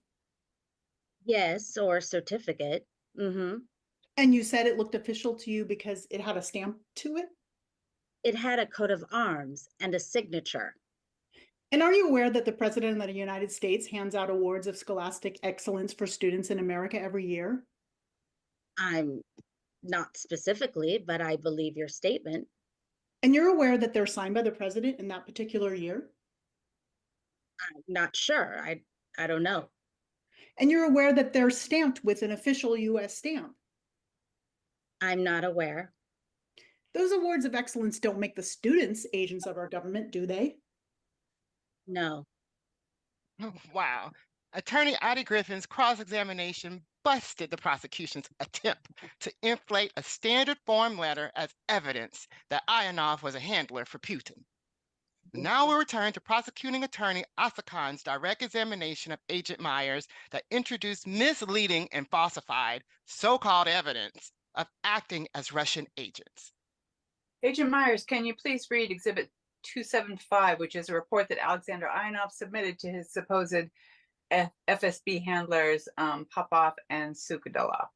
Yes, or certificate. And you said it looked official to you because it had a stamp to it? It had a coat of arms and a signature. And are you aware that the President of the United States hands out awards of scholastic excellence for students in America every year? I'm not specifically, but I believe your statement. And you're aware that they're signed by the president in that particular year? I'm not sure. I don't know. And you're aware that they're stamped with an official US stamp? I'm not aware. Those awards of excellence don't make the students agents of our government, do they? No. Wow. Attorney Addie Griffin's cross-examination busted the prosecution's attempt to inflate a standard form letter as evidence that Ionov was a handler for Putin. Now we return to prosecuting attorney Asakan's direct examination of Agent Myers that introduced misleading and falsified so-called evidence of acting as Russian agents. Agent Myers, can you please read exhibit 275, which is a report that Alexander Ionov submitted to his supposed FSB handlers, Popov and Sukadolov.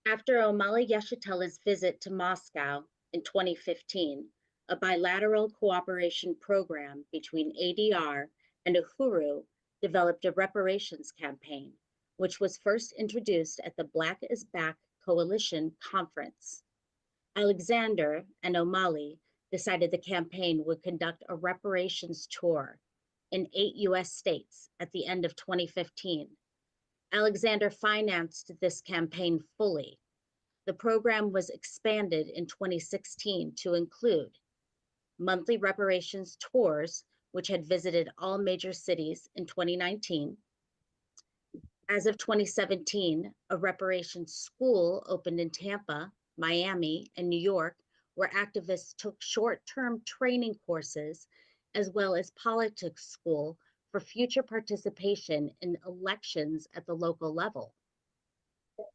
After Omali Yeshitela's visit to Moscow in 2015, a bilateral cooperation program between ADR and Uhuru developed a reparations campaign, which was first introduced at the Black is Back Coalition conference. Alexander and Omali decided the campaign would conduct a reparations tour in 8 US states at the end of 2015. Alexander financed this campaign fully. The program was expanded in 2016 to include monthly reparations tours, which had visited all major cities in 2019. As of 2017, a reparations school opened in Tampa, Miami, and New York, where activists took short-term training courses, as well as politics school for future participation in elections at the local level.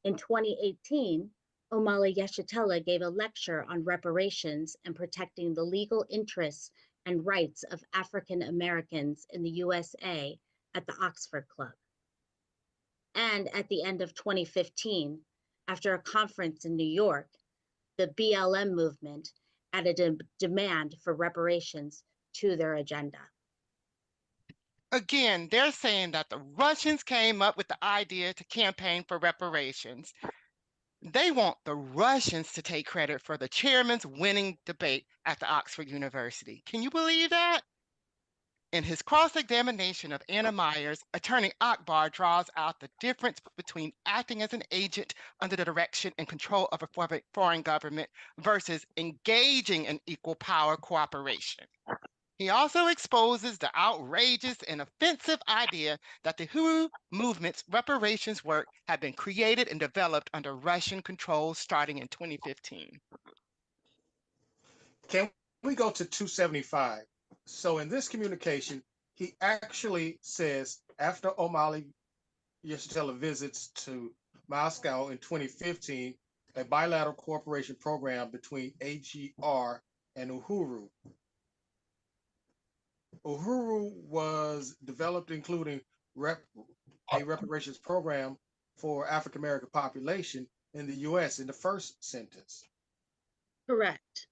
In 2018, Omali Yeshitela gave a lecture on reparations and protecting the legal interests and rights of African Americans in the USA at the Oxford Club. And at the end of 2015, after a conference in New York, the BLM movement added a demand for reparations to their agenda. Again, they're saying that the Russians came up with the idea to campaign for reparations. They want the Russians to take credit for the chairman's winning debate at the Oxford University. Can you believe that? In his cross-examination of Anna Myers, attorney Akbar draws out the difference between acting as an agent under the direction and control of a foreign government versus engaging in equal power cooperation. He also exposes the outrageous and offensive idea that the Uhuru movement's reparations work had been created and developed under Russian control starting in 2015. Can we go to 275? So in this communication, he actually says after Omali Yeshitela visits to Moscow in 2015, a bilateral cooperation program between AGR and Uhuru. Uhuru was developed including a reparations program for African American population in the US in the first sentence. Correct.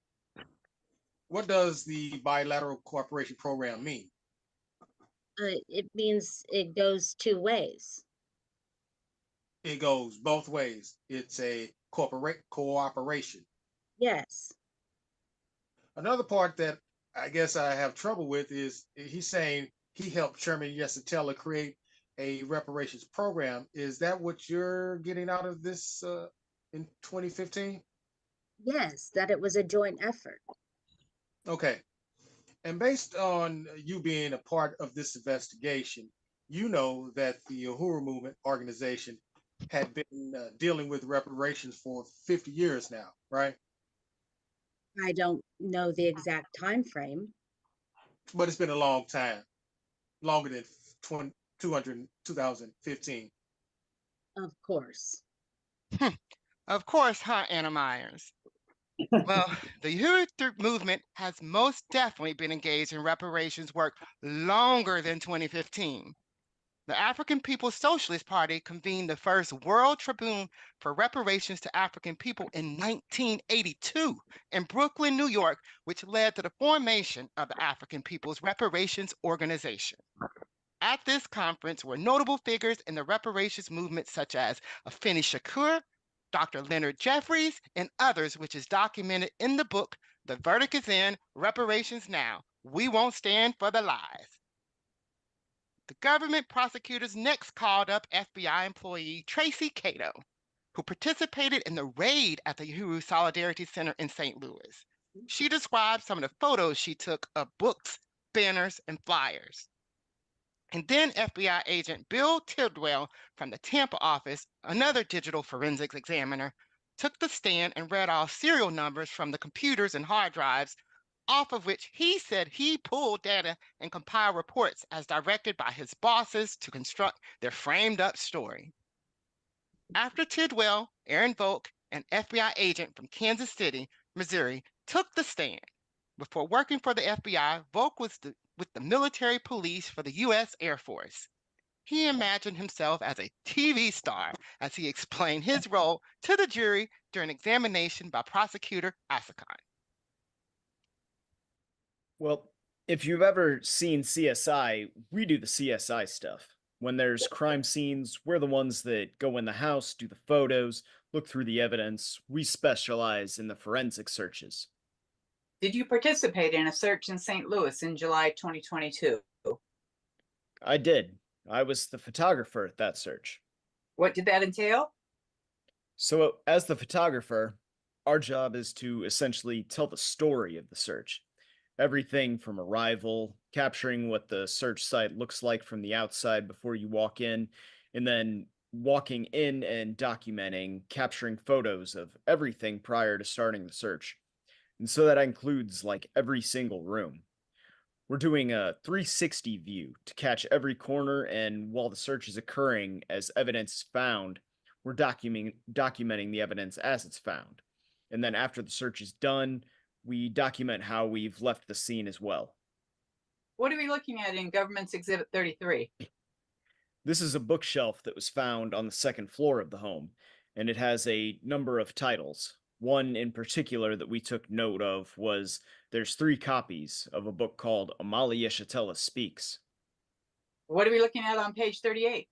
What does the bilateral cooperation program mean? It means it goes two ways. It goes both ways. It's a cooperation. Yes. Another part that I guess I have trouble with is he's saying he helped Chairman Yesitela create a reparations program. Is that what you're getting out of this in 2015? Yes, that it was a joint effort. Okay. And based on you being a part of this investigation, you know that the Uhuru Movement organization had been dealing with reparations for 50 years now, right? I don't know the exact time frame. But it's been a long time, longer than 2015. Of course. Of course, huh, Anna Myers? Well, the Uhuru movement has most definitely been engaged in reparations work longer than 2015. The African People's Socialist Party convened the first World Tribune for reparations to African people in 1982 in Brooklyn, New York, which led to the formation of the African People's Reparations Organization. At this conference were notable figures in the reparations movement such as Afeni Shakur, Dr. Leonard Jeffries, and others, which is documented in the book, The Verdict is In, Reparations Now. We Won't Stand for the Lies. The government prosecutors next called up FBI employee Tracy Cato, who participated in the raid at the Uhuru Solidarity Center in St. Louis. She described some of the photos she took of books, banners, and flyers. And then FBI agent Bill Tidwell from the Tampa office, another digital forensics examiner, took the stand and read off serial numbers from the computers and hard drives, off of which he said he pulled data and compiled reports as directed by his bosses to construct their framed up story. After Tidwell, Aaron Volk, an FBI agent from Kansas City, Missouri, took the stand. Before working for the FBI, Volk was with the military police for the U.S. Air Force. He imagined himself as a TV star as he explained his role to the jury during examination by prosecutor Asakon. Well, if you've ever seen CSI, we do the CSI stuff. When there's crime scenes, we're the ones that go in the house, do the photos, look through the evidence. We specialize in the forensic searches. Did you participate in a search in St. Louis in July 2022? I did. I was the photographer at that search. What did that entail? So, as the photographer, our job is to essentially tell the story of the search. Everything from arrival, capturing what the search site looks like from the outside before you walk in, and then walking in and documenting, capturing photos of everything prior to starting the search. And so that includes like every single room. We're doing a 360 view to catch every corner, and while the search is occurring, as evidence is found, We're documenting the evidence as it's found. And then after the search is done, we document how we've left the scene as well. What are we looking at in Government's Exhibit 33? This is a bookshelf that was found on the second floor of the home, and it has a number of titles. One in particular that we took note of was there's 3 copies of a book called Amali Yeshatela Speaks. What are we looking at on page 38?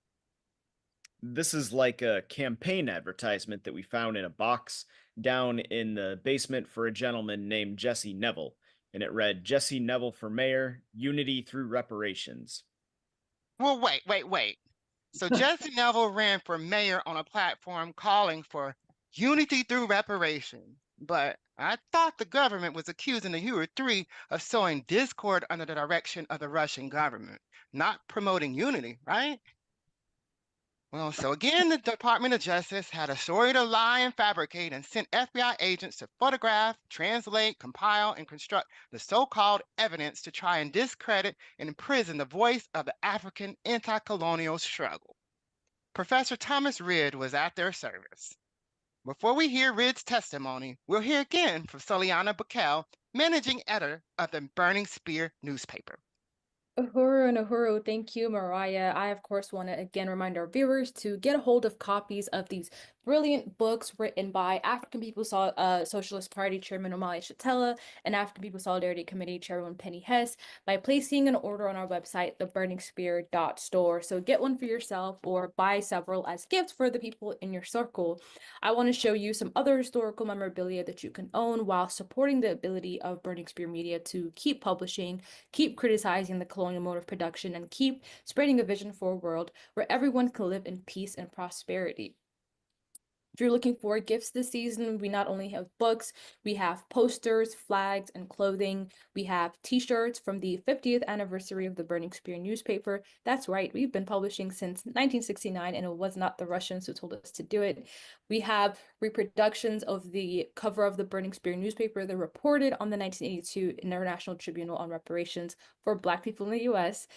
This is like a campaign advertisement that we found in a box down in the basement for a gentleman named Jesse Neville, and it read, Jesse Neville for mayor, unity through reparations. Well, wait. So Jesse Neville ran for mayor on a platform calling for unity through reparation. But I thought the government was accusing the Uhuru 3 of sowing discord under the direction of the Russian government, not promoting unity, right? Well, so again, the Department of Justice had a story to lie and fabricate and sent FBI agents to photograph, translate, compile, and construct the so-called evidence to try and discredit and imprison the voice of the African anti-colonial struggle. Professor Thomas Rid was at their service. Before we hear Rid's testimony, we'll hear again from Soliana Bakel, managing editor of the Burning Spear newspaper. Uhuru and Uhuru, thank you, Mariah. I, of course, want to again remind our viewers to get a hold of copies of these brilliant books written by African People's Socialist Party Chairman Omali Shatella and African People's Solidarity Committee Chairwoman Penny Hess by placing an order on our website, theburningspear.store. So get one for yourself or buy several as gifts for the people in your circle. I want to show you some other historical memorabilia that you can own while supporting the ability of Burning Spear Media to keep publishing, keep criticizing the colonial mode of production, and keep spreading a vision for a world where everyone can live in peace and prosperity. If you're looking for gifts this season, we not only have books, we have posters, flags, and clothing. We have t-shirts from the 50th anniversary of the Burning Spear newspaper. That's right, we've been publishing since 1969, and it was not the Russians who told us to do it. We have reproductions of the cover of the Burning Spear newspaper that reported on the 1982 International Tribunal on Reparations for Black people in the U.S.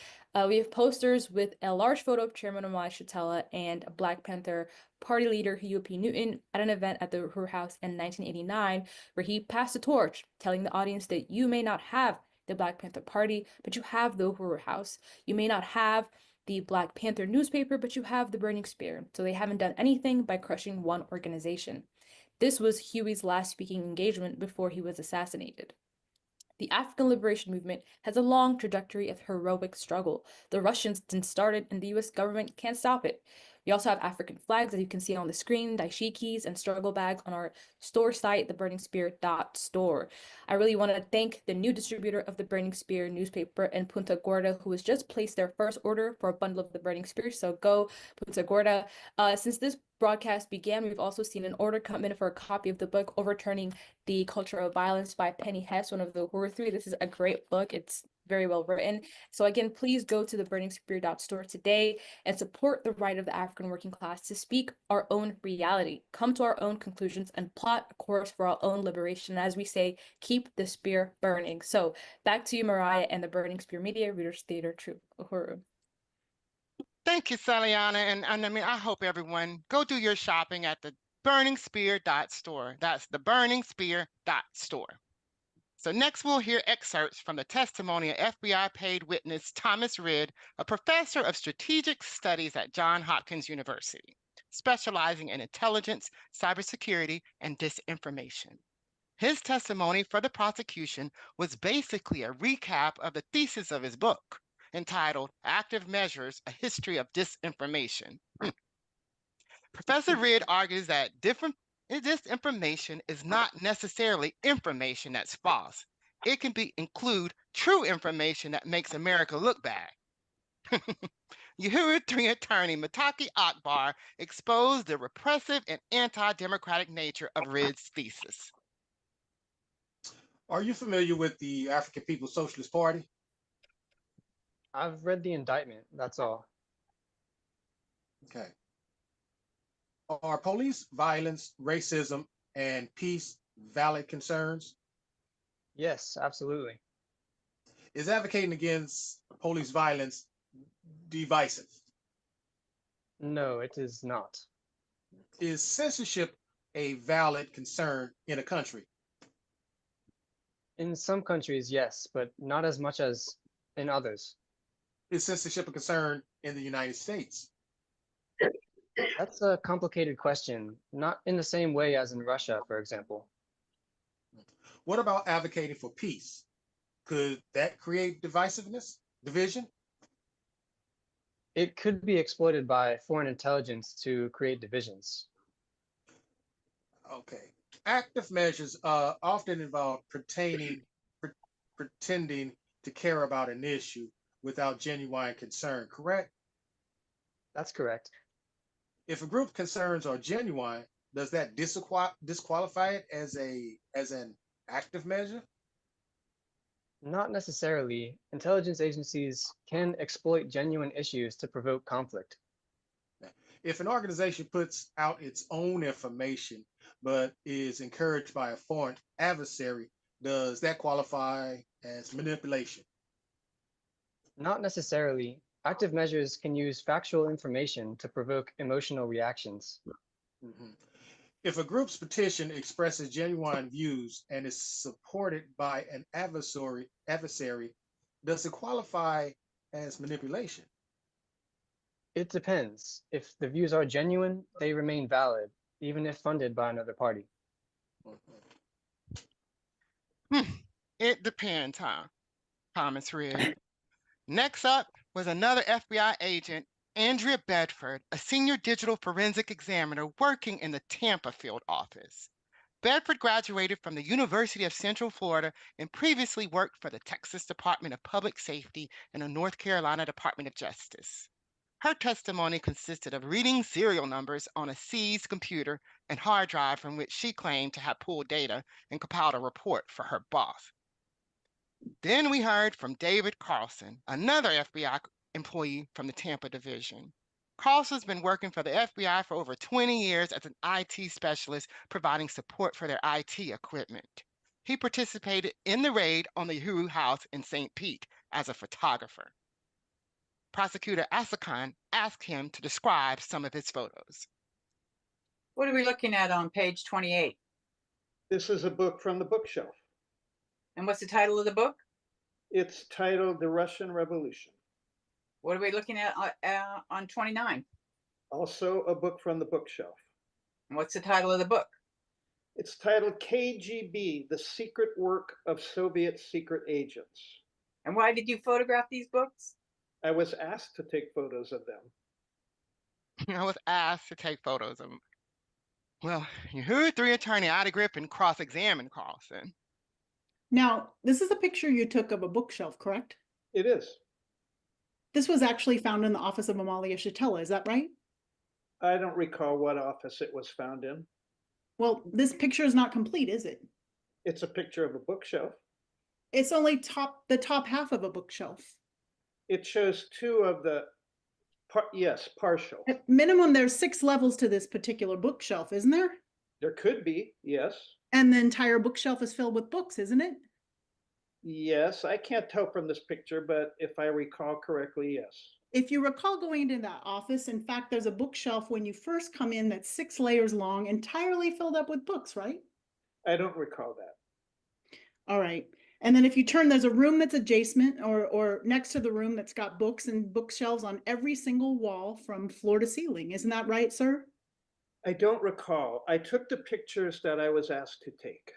We have posters with a large photo of Chairman Omali Shatella and Black Panther Party leader Huey P. Newton at an event at the Uhuru House in 1989, where he passed the torch, telling the audience that you may not have the Black Panther Party, but you have the Uhuru House. You may not have the Black Panther newspaper, but you have the Burning Spear. So they haven't done anything by crushing one organization. This was Huey's last speaking engagement before he was assassinated. The African liberation movement has a long trajectory of heroic struggle. The Russians didn't start it, and the US government can't stop it. We also have African flags, as you can see on the screen, dashikis, and struggle bags on our store site, theburningspear.store. I really want to thank the new distributor of the Burning Spear newspaper in Punta Gorda, who has just placed their first order for a bundle of the Burning Spear. So go Punta Gorda. Since this broadcast began, we've also seen an order come in for a copy of the book Overturning the Culture of Violence by Penny Hess, one of the Uhuru 3. This is a great book. It's very well written. So again, please go to the burningspear.store today and support the right of the African working class to speak our own reality, come to our own conclusions, and plot a course for our own liberation. As we say, keep the spear burning. So back to you, Mariah, and the Burning Spear Media Readers Theater Troupe. Uhuru. Thank you, Saliana. And I mean, I hope everyone go do your shopping at the burningspear.store. That's the burningspear.store. So next we'll hear excerpts from the testimony of FBI paid witness Thomas Rid, a professor of strategic studies at Johns Hopkins University, specializing in intelligence, cybersecurity, and disinformation. His testimony for the prosecution was basically a recap of the thesis of his book, entitled Active Measures, A History of Disinformation. Professor Rid argues that disinformation is not necessarily information that's false. It can include true information that makes America look bad. Uhuru 3 attorney Mataki Akbar exposed the repressive and anti-democratic nature of Rid's thesis. Are you familiar with the African People's Socialist Party? I've read the indictment, that's all. Okay. Are police violence, racism, and peace valid concerns? Yes, absolutely. Is advocating against police violence divisive? No, it is not. Is censorship a valid concern in a country? In some countries, yes, but not as much as in others. Is censorship a concern in the United States? That's a complicated question, not in the same way as in Russia, for example. What about advocating for peace? Could that create divisiveness, division? It could be exploited by foreign intelligence to create divisions. Okay. Active measures often involve pretending to care about an issue without genuine concern, correct? That's correct. If a group concerns are genuine, does that disqualify it as an active measure? Not necessarily. Intelligence agencies can exploit genuine issues to provoke conflict. If an organization puts out its own information but is encouraged by a foreign adversary, does that qualify as manipulation? Not necessarily. Active measures can use factual information to provoke emotional reactions. Mhm. If a group's petition expresses genuine views and is supported by an adversary, does it qualify as manipulation? It depends. If the views are genuine, they remain valid, even if funded by another party. It depends, huh? Thomas read. Next up was another FBI agent, Andrea Bedford, a senior digital forensic examiner working in the Tampa field office. Bedford graduated from the University of Central Florida and previously worked for the Texas Department of Public Safety and the North Carolina Department of Justice. Her testimony consisted of reading serial numbers on a seized computer and hard drive from which she claimed to have pulled data and compiled a report for her boss. Then we heard from David Carlson, another FBI employee from the Tampa division. Carlson's been working for the FBI for over 20 years as an IT specialist, providing support for their IT equipment. He participated in the raid on the Uhuru house in St. Pete as a photographer. Prosecutor Asakan asked him to describe some of his photos. What are we looking at on page 28? This is a book from the bookshelf. And what's the title of the book? It's titled The Russian Revolution. What are we looking at on 29? Also a book from the bookshelf. And what's the title of the book? It's titled KGB, The Secret Work of Soviet Secret Agents. And why did you photograph these books? I was asked to take photos of them. I was asked to take photos of them. Well, Uhuru 3 attorney Ida Griffin cross-examined Carlson. Now, this is a picture you took of a bookshelf, correct? It is. This was actually found in the office of Amalia Shatella, is that right? I don't recall what office it was found in. Well, this picture is not complete, is it? It's a picture of a bookshelf. It's only the top half of a bookshelf. It shows two of the, yes, partial. At minimum, there's 6 levels to this particular bookshelf, isn't there? There could be, yes. And the entire bookshelf is filled with books, isn't it? Yes, I can't tell from this picture, but if I recall correctly, yes. If you recall going into that office, in fact, there's a bookshelf when you first come in that's 6 layers long, entirely filled up with books, right? I don't recall that. All right. And then if you turn, there's a room that's adjacent or next to the room that's got books and bookshelves on every single wall from floor to ceiling. Isn't that right, sir? I don't recall. I took the pictures that I was asked to take.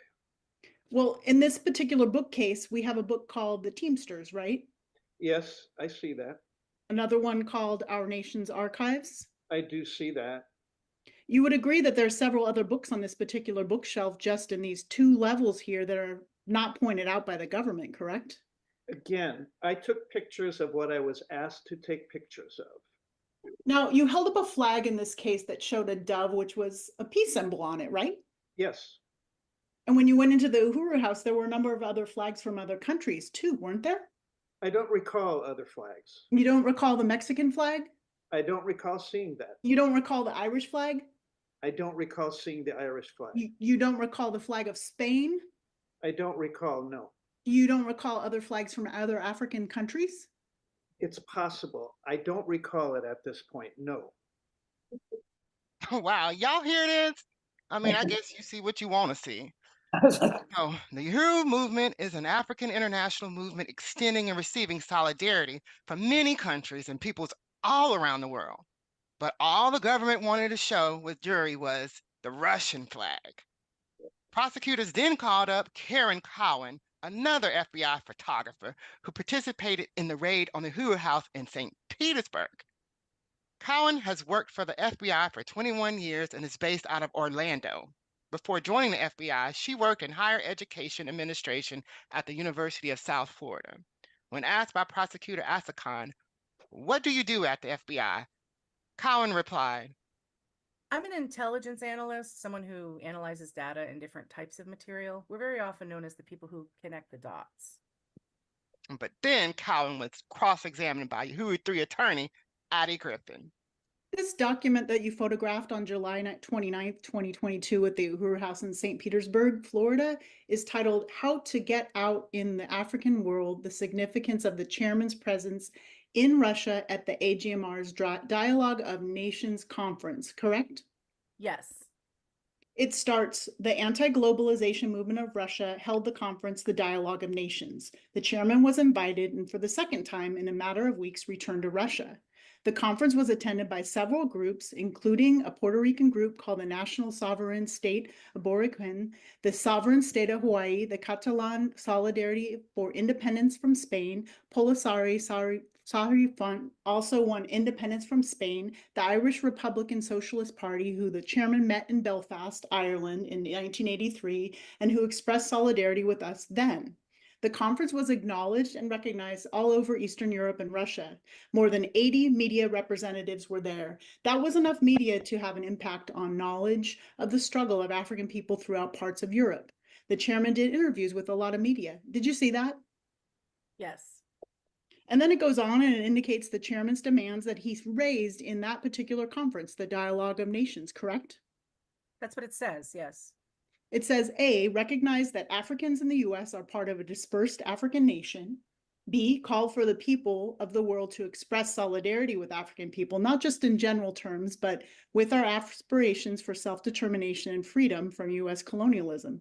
Well, in this particular bookcase, we have a book called The Teamsters, right? Yes, I see that. Another one called Our Nation's Archives. I do see that. You would agree that there are several other books on this particular bookshelf just in these 2 levels here that are not pointed out by the government, correct? Again, I took pictures of what I was asked to take pictures of. Now, you held up a flag in this case that showed a dove, which was a peace symbol on it, right? Yes. And when you went into the Uhuru house, there were a number of other flags from other countries too, weren't there? I don't recall other flags. You don't recall the Mexican flag? I don't recall seeing that. You don't recall the Irish flag? I don't recall seeing the Irish flag. You don't recall the flag of Spain? I don't recall, no. You don't recall other flags from other African countries? It's possible. I don't recall it at this point, no. Wow, y'all hear this? I mean, I guess you see what you want to see. So, the Uhuru movement is an African international movement extending and receiving solidarity from many countries and peoples all around the world. But all the government wanted to show with jury was the Russian flag. Prosecutors then called up Karen Cowan, another FBI photographer who participated in the raid on the Uhuru house in St. Petersburg. Cowan has worked for the FBI for 21 years and is based out of Orlando. Before joining the FBI, she worked in higher education administration at the University of South Florida. When asked by prosecutor Asakan, "What do you do at the FBI?" Cowan replied, I'm an intelligence analyst, someone who analyzes data and different types of material. We're very often known as the people who connect the dots. but then Cowan was cross-examined by Uhuru 3 attorney Addie Griffin. This document that you photographed on July 29th, 2022 at the Uhuru House in St. Petersburg, Florida, is titled How to Get Out in the African World, the Significance of the Chairman's Presence in Russia at the AGMR's Dialogue of Nations Conference, correct? Yes. It starts, the anti-globalization movement of Russia held the conference, the Dialogue of Nations. The chairman was invited and for the second time in a matter of weeks returned to Russia. The conference was attended by several groups, including a Puerto Rican group called the National Sovereign State of Borican, the Sovereign State of Hawaii, the Catalan Solidarity for Independence from Spain, Polisario Sahari Front also won independence from Spain, the Irish Republican Socialist Party, who the chairman met in Belfast, Ireland in 1983, and who expressed solidarity with us then. The conference was acknowledged and recognized all over Eastern Europe and Russia. More than 80 media representatives were there. That was enough media to have an impact on knowledge of the struggle of African people throughout parts of Europe. The chairman did interviews with a lot of media. Did you see that? Yes. And then it goes on and it indicates the chairman's demands that he's raised in that particular conference, the Dialogue of Nations, correct? That's what it says, yes. It says, A, recognize that Africans in the US are part of a dispersed African nation. B, call for the people of the world to express solidarity with African people, not just in general terms, but with our aspirations for self-determination and freedom from US colonialism.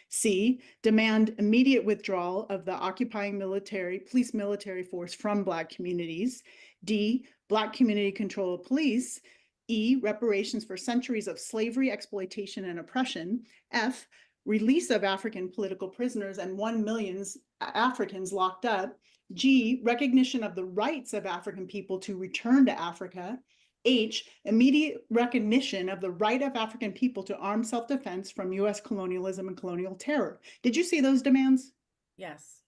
C, demand immediate withdrawal of the occupying police military force from Black communities. D, Black community control of police. E, reparations for centuries of slavery, exploitation, and oppression. F, release of African political prisoners and 1 million Africans locked up. G, recognition of the rights of African people to return to Africa. H, immediate recognition of the right of African people to armed self-defense from US colonialism and colonial terror. Did you see those demands? Yes.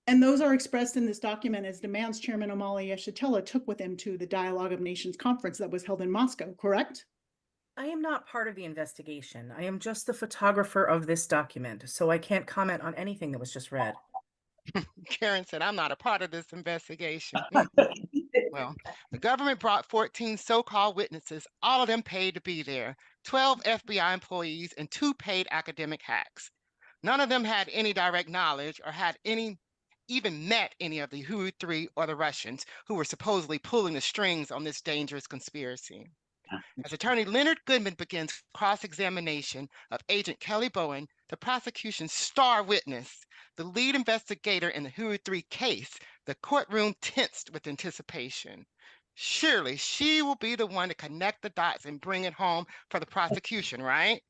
And those are expressed in this document as demands Chairman Omali Yeshitela took with him to the Dialogue of Nations conference that was held in Moscow, correct? I am not part of the investigation. I am just the photographer of this document, so I can't comment on anything that was just read. Karen said, "I'm not a part of this investigation." Well, the government brought 14 so-called witnesses, all of them paid to be there, 12 FBI employees, and 2 paid academic hacks. None of them had any direct knowledge or had even met any of the Uhuru 3 or the Russians who were supposedly pulling the strings on this dangerous conspiracy. As attorney Leonard Goodman begins cross-examination of Agent Kelly Bowen, the prosecution's star witness, the lead investigator in the Uhuru 3 case, the courtroom tensed with anticipation. Surely she will be the one to connect the dots and bring it home for the prosecution, right?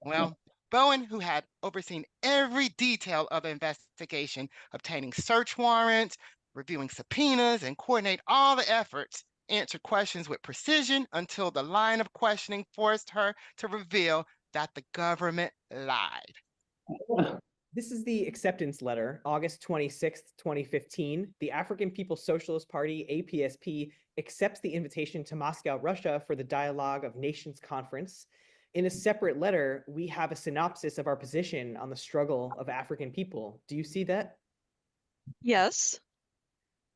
Well, Bowen, who had overseen every detail of the investigation, obtaining search warrants, reviewing subpoenas, and coordinate all the efforts, answered questions with precision until the line of questioning forced her to reveal that the government lied. This is the acceptance letter, August 26th, 2015. The African People's Socialist Party, APSP, accepts the invitation to Moscow, Russia for the Dialogue of Nations Conference. In a separate letter, we have a synopsis of our position on the struggle of African people. Do you see that? Yes.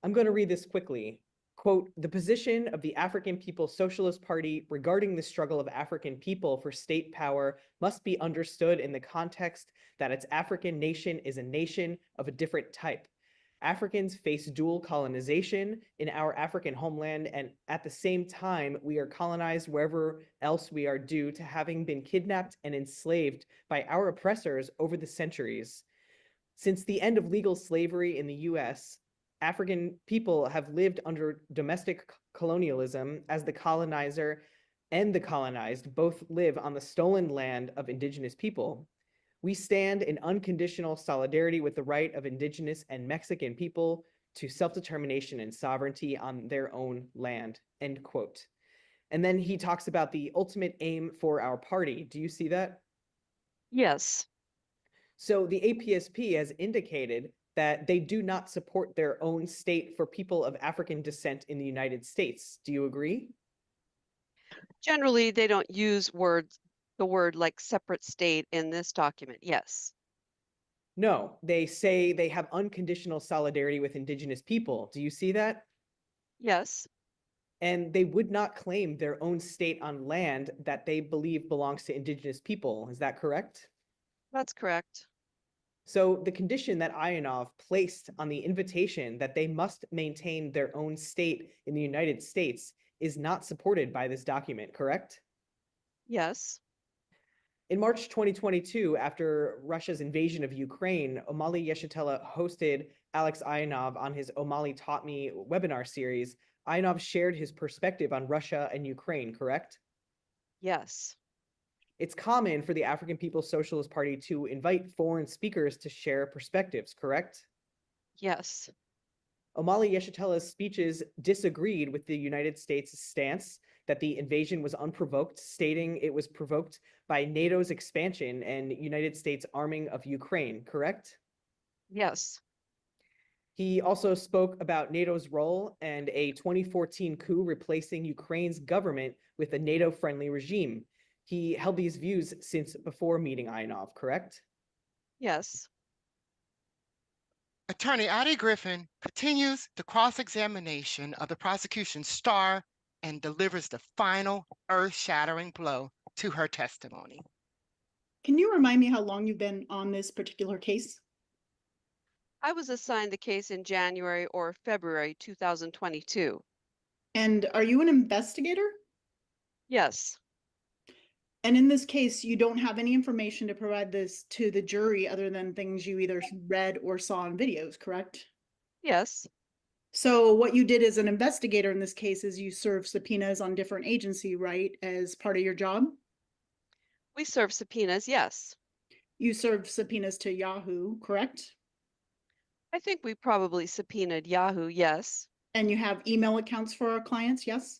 I'm going to read this quickly. Quote, the position of the African People's Socialist Party regarding the struggle of African people for state power must be understood in the context that its African nation is a nation of a different type. Africans face dual colonization in our African homeland, and at the same time, we are colonized wherever else we are due to having been kidnapped and enslaved by our oppressors over the centuries. Since the end of legal slavery in the US, African people have lived under domestic colonialism as the colonizer and the colonized both live on the stolen land of indigenous people. We stand in unconditional solidarity with the right of indigenous and Mexican people to self-determination and sovereignty on their own land, end quote. And then he talks about the ultimate aim for our party. Do you see that? Yes. So the APSP has indicated that they do not support their own state for people of African descent in the United States. Do you agree? Generally, they don't use the word like separate state in this document. Yes. No, they say they have unconditional solidarity with indigenous people. Do you see that? Yes. And they would not claim their own state on land that they believe belongs to indigenous people. Is that correct? That's correct. So the condition that Ionov placed on the invitation that they must maintain their own state in the United States is not supported by this document, correct? Yes. In March 2022, after Russia's invasion of Ukraine, Omali Yeshitela hosted Alex Ionov on his Omali Taught Me webinar series. Ionov shared his perspective on Russia and Ukraine, correct? Yes. It's common for the African People's Socialist Party to invite foreign speakers to share perspectives, correct? Yes. Omali Yeshitela's speeches disagreed with the United States' stance that the invasion was unprovoked, stating it was provoked by NATO's expansion and United States arming of Ukraine, correct? Yes. He also spoke about NATO's role and a 2014 coup replacing Ukraine's government with a NATO-friendly regime. He held these views since before meeting Ionov, correct? Yes. Attorney Addie Griffin continues the cross-examination of the prosecution's star and delivers the final earth-shattering blow to her testimony. Can you remind me how long you've been on this particular case? I was assigned the case in January or February 2022. And are you an investigator? Yes. And in this case, you don't have any information to provide this to the jury other than things you either read or saw in videos, correct? Yes. So what you did as an investigator in this case is you served subpoenas on different agency, right, as part of your job? We serve subpoenas, yes. You served subpoenas to Yahoo, correct? I think we probably subpoenaed Yahoo, yes. And you have email accounts for our clients, yes?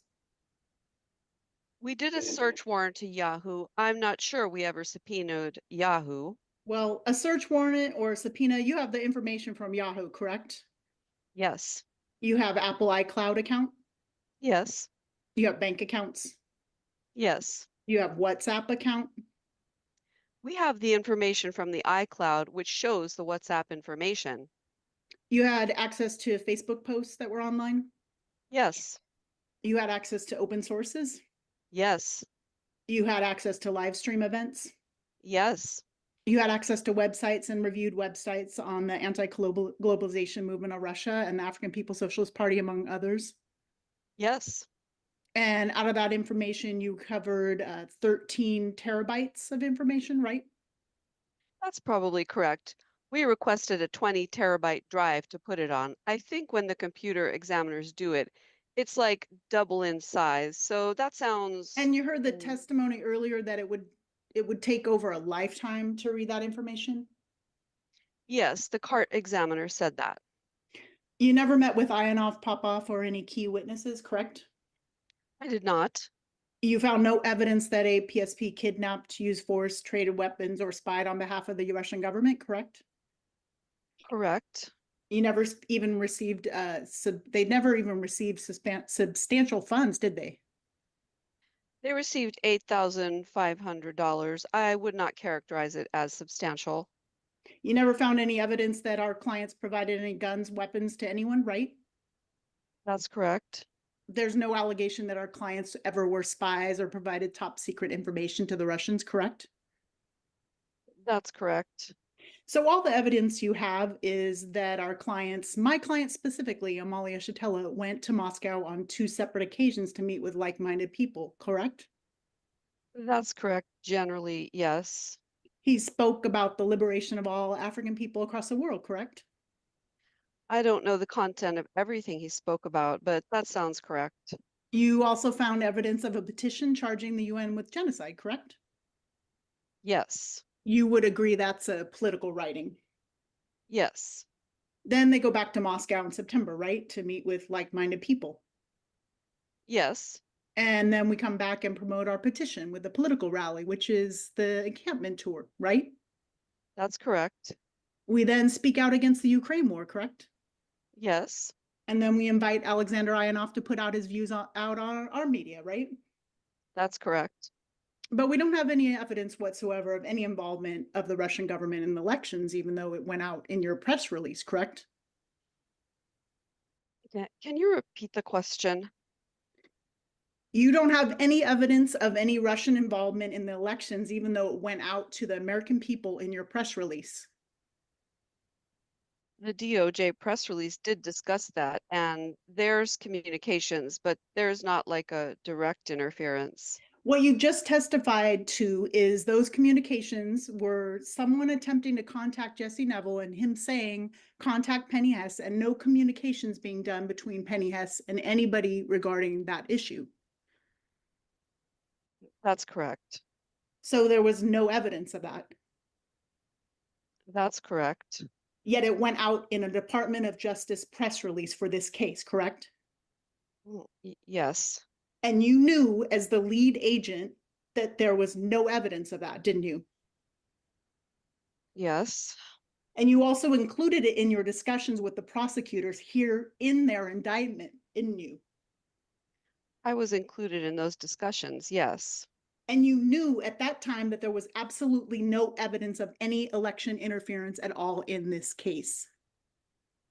We did a search warrant to Yahoo. I'm not sure we ever subpoenaed Yahoo. Well, a search warrant or a subpoena, you have the information from Yahoo, correct? Yes. You have Apple iCloud account? Yes. You have bank accounts? Yes. You have WhatsApp account? We have the information from the iCloud, which shows the WhatsApp information. You had access to Facebook posts that were online? Yes. You had access to open sources? Yes. You had access to live stream events? Yes. You had access to websites and reviewed websites on the anti-globalization movement of Russia and the African People's Socialist Party, among others? Yes. And out of that information, you covered 13 terabytes of information, right? That's probably correct. We requested a 20 terabyte drive to put it on. I think when the computer examiners do it, it's like double in size. So that sounds. And you heard the testimony earlier that it would take over a lifetime to read that information? Yes, the CART examiner said that. You never met with Ionov, Popov, or any key witnesses, correct? I did not. You found no evidence that a PSP kidnapped, used force, traded weapons, or spied on behalf of the Russian government, correct? Correct. You never even received, they never even received substantial funds, did they? They received $8,500. I would not characterize it as substantial. You never found any evidence that our clients provided any guns, weapons to anyone, right? That's correct. There's no allegation that our clients ever were spies or provided top secret information to the Russians, correct? That's correct. So all the evidence you have is that our clients, my client specifically, Amalia Shatella, went to Moscow on 2 separate occasions to meet with like-minded people, correct? That's correct. Generally, yes. He spoke about the liberation of all African people across the world, correct? I don't know the content of everything he spoke about, but that sounds correct. You also found evidence of a petition charging the UN with genocide, correct? Yes. You would agree that's a political writing. Yes. Then they go back to Moscow in September, right? To meet with like-minded people. Yes. And then we come back and promote our petition with the political rally, which is the encampment tour, right? That's correct. We then speak out against the Ukraine war, correct? Yes. And then we invite Alexander Ionov to put out his views out on our media, right? That's correct. But we don't have any evidence whatsoever of any involvement of the Russian government in elections, even though it went out in your press release, correct? Can you repeat the question? You don't have any evidence of any Russian involvement in the elections, even though it went out to the American people in your press release. The DOJ press release did discuss that, and there's communications, but there's not like a direct interference. What you just testified to is those communications were someone attempting to contact Jesse Neville and him saying, contact Penny Hess, and no communications being done between Penny Hess and anybody regarding that issue. That's correct. So there was no evidence of that. That's correct. Yet it went out in a Department of Justice press release for this case, correct? Yes. And you knew as the lead agent that there was no evidence of that, didn't you? Yes. And you also included it in your discussions with the prosecutors here in their indictment, didn't you? I was included in those discussions, yes. And you knew at that time that there was absolutely no evidence of any election interference at all in this case.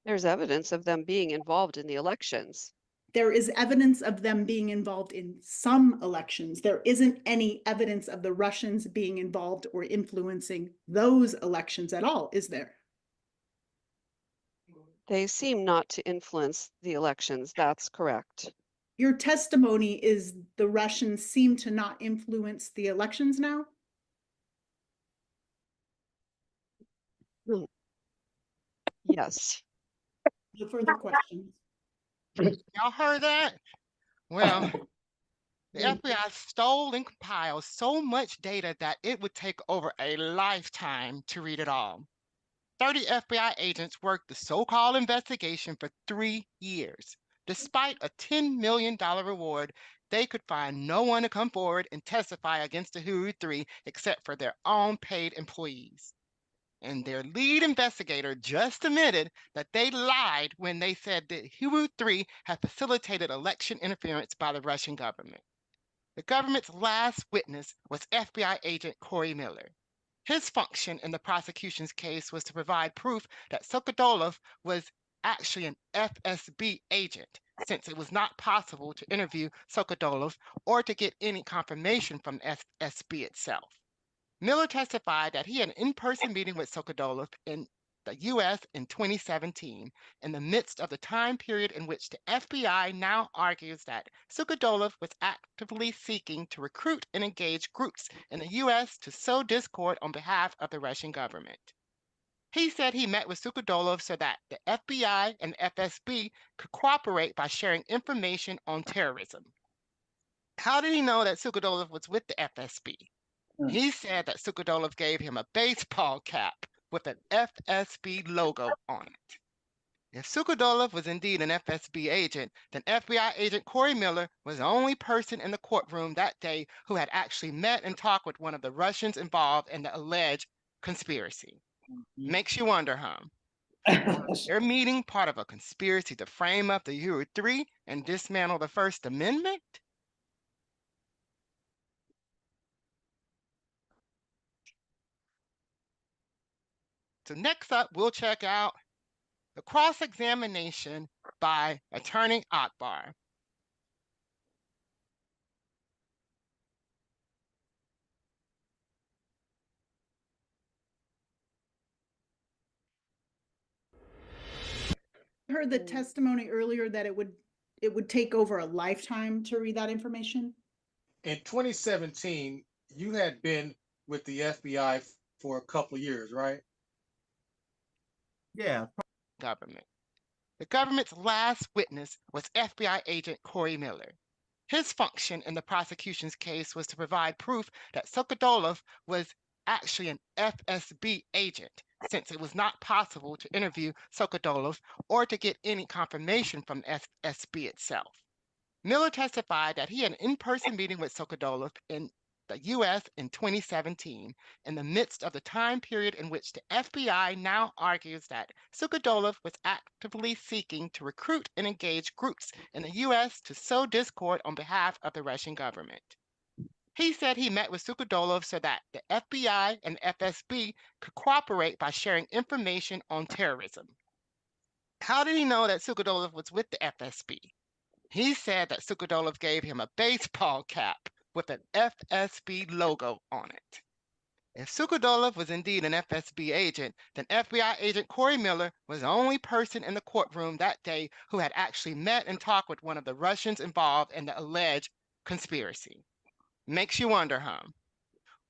There's evidence of them being involved in the elections. There is evidence of them being involved in some elections. There isn't any evidence of the Russians being involved or influencing those elections at all, is there? They seem not to influence the elections. That's correct. Your testimony is the Russians seem to not influence the elections now? Yes. No further questions. Y'all heard that? Well, the FBI stole and compiled so much data that it would take over a lifetime to read it all. 30 FBI agents worked the so-called investigation for 3 years. Despite a $10 million reward, they could find no one to come forward and testify against the Uhuru 3 except for their own paid employees. And their lead investigator just admitted that they lied when they said that Uhuru 3 had facilitated election interference by the Russian government. The government's last witness was FBI agent Corey Miller. His function in the prosecution's case was to provide proof that Sokolov was actually an FSB agent, since it was not possible to interview Sokolov or to get any confirmation from FSB itself. Miller testified that he had an in-person meeting with Sokolov in the U.S. in 2017, in the midst of the time period in which the FBI now argues that Sokolov was actively seeking to recruit and engage groups in the U.S. to sow discord on behalf of the Russian government. He said he met with Sokolov so that the FBI and FSB could cooperate by sharing information on terrorism. How did he know that Sokolov was with the FSB? He said that Sokolov gave him a baseball cap with an FSB logo on it. If Sokolov was indeed an FSB agent, then FBI agent Corey Miller was the only person in the courtroom that day who had actually met and talked with one of the Russians involved in the alleged conspiracy. Makes you wonder, huh? Was their meeting part of a conspiracy to frame up the Uhuru 3 and dismantle the First Amendment? So next up, we'll check out the cross-examination by Attorney Akbar. heard the testimony earlier that it would take over a lifetime to read that information? In 2017, you had been with the FBI for a couple of years, right? Yeah. Government. The government's last witness was FBI agent Corey Miller. His function in the prosecution's case was to provide proof that Sokolov was actually an FSB agent, since it was not possible to interview Sokolov or to get any confirmation from the FSB itself. Miller testified that he had an in-person meeting with Sokolov in the U.S. in 2017, in the midst of the time period in which the FBI now argues that Sokolov was actively seeking to recruit and engage groups in the U.S. to sow discord on behalf of the Russian government. He said he met with Sokolov so that the FBI and FSB could cooperate by sharing information on terrorism. How did he know that Sokolov was with the FSB? He said that Sokolov gave him a baseball cap with an FSB logo on it. If Sokolov was indeed an FSB agent, then FBI agent Corey Miller was the only person in the courtroom that day who had actually met and talked with one of the Russians involved in the alleged conspiracy. Makes you wonder, huh?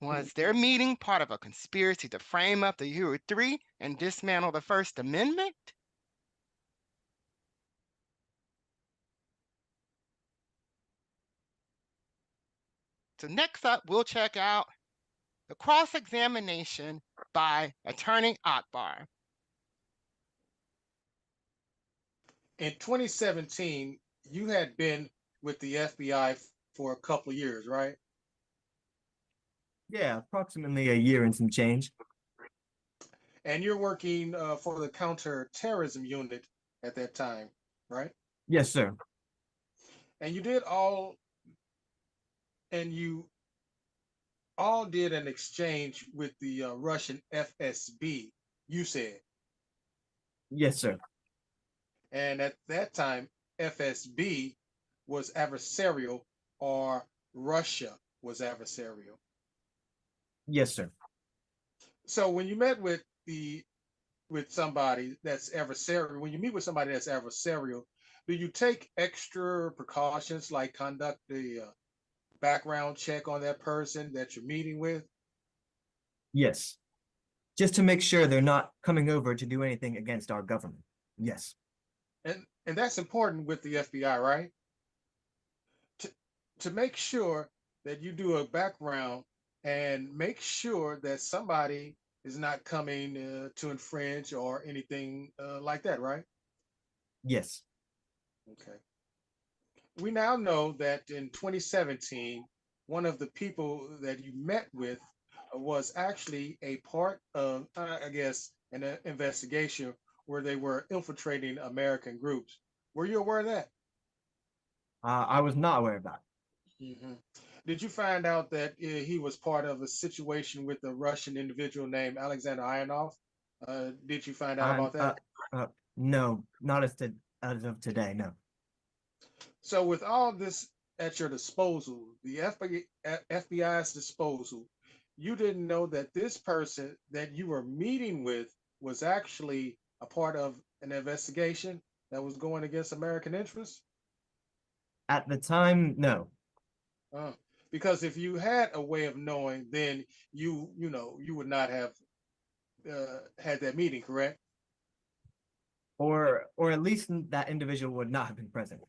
Was their meeting part of a conspiracy to frame up the Uhuru 3 and dismantle the First Amendment? So next up, we'll check out the cross-examination by Attorney Akbar. In 2017, you had been with the FBI for a couple of years, right? Yeah, approximately a year and some change. And you're working for the counterterrorism unit at that time, right? Yes, sir. And you all did an exchange with the Russian FSB, you said. Yes, sir. And at that time, FSB was adversarial, or Russia was adversarial. Yes, sir. So when you met with somebody that's adversarial, when you meet with somebody that's adversarial, do you take extra precautions like conduct the background check on that person that you're meeting with? Yes. Just to make sure they're not coming over to do anything against our government. Yes. And that's important with the FBI, right? To make sure that you do a background and make sure that somebody is not coming to infringe or anything like that, right? Yes. Okay. We now know that in 2017, one of the people that you met with was actually a part of, I guess, an investigation where they were infiltrating American groups. Were you aware of that? I was not aware of that. Mm-hmm. Did you find out that he was part of a situation with a Russian individual named Alexander Ionov? Did you find out about that? No, not as of today, no. So with all this at your disposal, the FBI's disposal, you didn't know that this person that you were meeting with was actually a part of an investigation that was going against American interests? At the time, no. Because if you had a way of knowing, then you would not have had that meeting, correct? Or at least that individual would not have been present.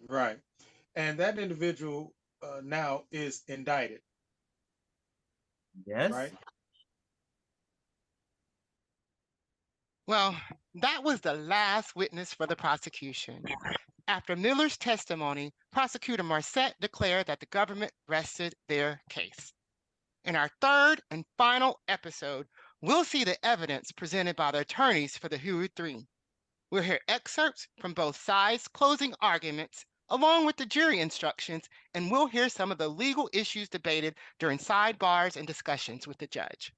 Right. And that individual now is indicted. Yes. Right. Well, that was the last witness for the prosecution. After Miller's testimony, Prosecutor Marset declared that the government rested their case. In our third and final episode, we'll see the evidence presented by the attorneys for the Uhuru 3. We'll hear excerpts from both sides' closing arguments, along with the jury instructions, and we'll hear some of the legal issues debated during sidebars and discussions with the judge.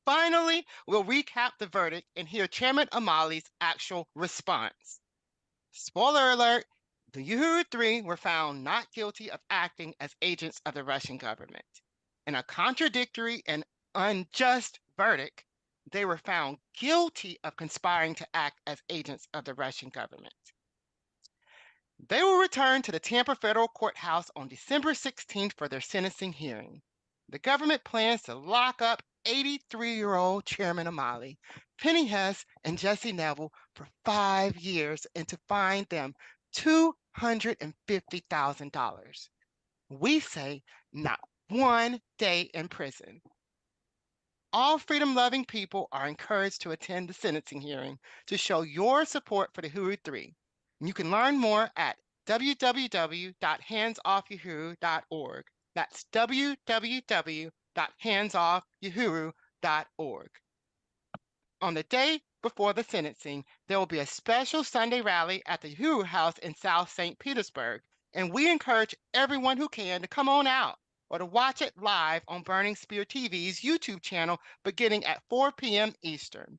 Finally, we'll recap the verdict and hear Chairman Amali's actual response. Spoiler alert, the Uhuru 3 were found not guilty of acting as agents of the Russian government. In a contradictory and unjust verdict, they were found guilty of conspiring to act as agents of the Russian government. They will return to the Tampa Federal Courthouse on December 16th for their sentencing hearing. The government plans to lock up 83-year-old Chairman O'Malley, Penny Hess, and Jesse Neville for 5 years and to fine them $250,000. We say not one day in prison. All freedom-loving people are encouraged to attend the sentencing hearing to show your support for the Uhuru 3. You can learn more at www.handsoffyahuru.org. That's www.handsoffyahuru.org. On the day before the sentencing, there will be a special Sunday rally at the Uhuru House in South St. Petersburg, and we encourage everyone who can to come on out or to watch it live on Burning Spear TV's YouTube channel beginning at 4 p.m. Eastern.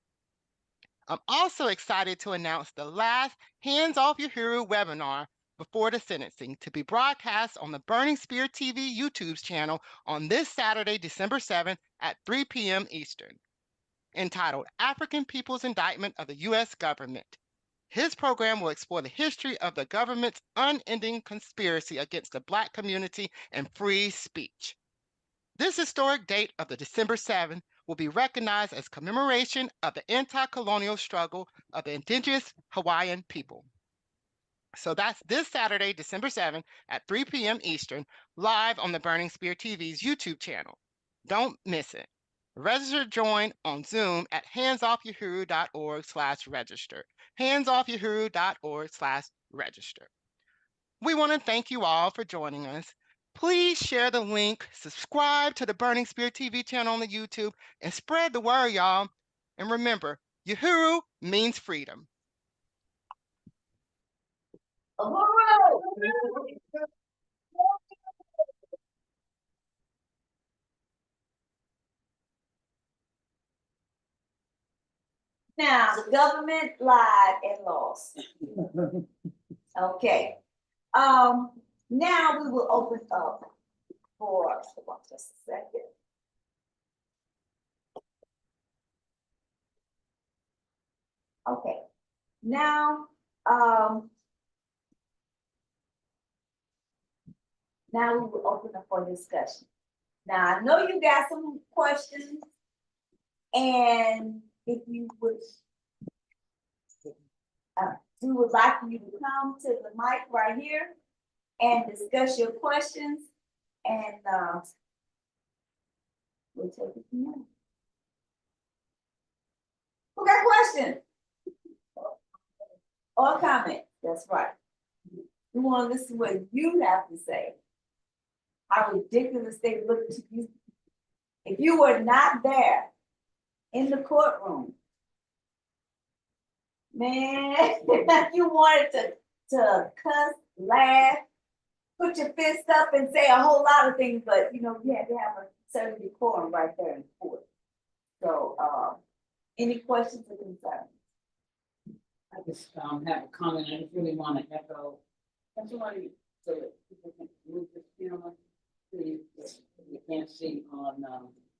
I'm also excited to announce the last Hands Off Uhuru webinar before the sentencing to be broadcast on the Burning Spear TV YouTube channel on this Saturday, December 7th at 3 p.m. Eastern, entitled African People's Indictment of the U.S. Government. His program will explore the history of the government's unending conspiracy against the Black community and free speech. This historic date of the December 7th will be recognized as commemoration of the anti-colonial struggle of the indigenous Hawaiian people. So that's this Saturday, December 7th at 3 p.m. Eastern, live on the Burning Spear TV's YouTube channel. Don't miss it. Register to join on Zoom at handsoffyahuru.org/register. handsoffyahuru.org/register. We want to thank you all for joining us. Please share the link, subscribe to the Burning Spear TV channel on the YouTube, and spread the word, y'all. And remember, Uhuru means freedom. Uhuru! Now, the government lied and lost. Okay. Now we will open up for, hold on just a second. Okay, now, now we will open up for discussion. Now, I know you got some questions, and if you would, we would like you to come to the mic right here and discuss your questions, and we'll take it from there. Who got questions? Or comment? That's right. We want to listen to what you have to say. How ridiculous they look to you. If you were not there in the courtroom, man, you wanted to cuss, laugh, put your fist up and say a whole lot of things, but you know, you had to have a certain decorum right there in court. So, any questions or concerns? I just have a comment. I just really want to echo. That's somebody so that people can move this camera. Please, you can't see on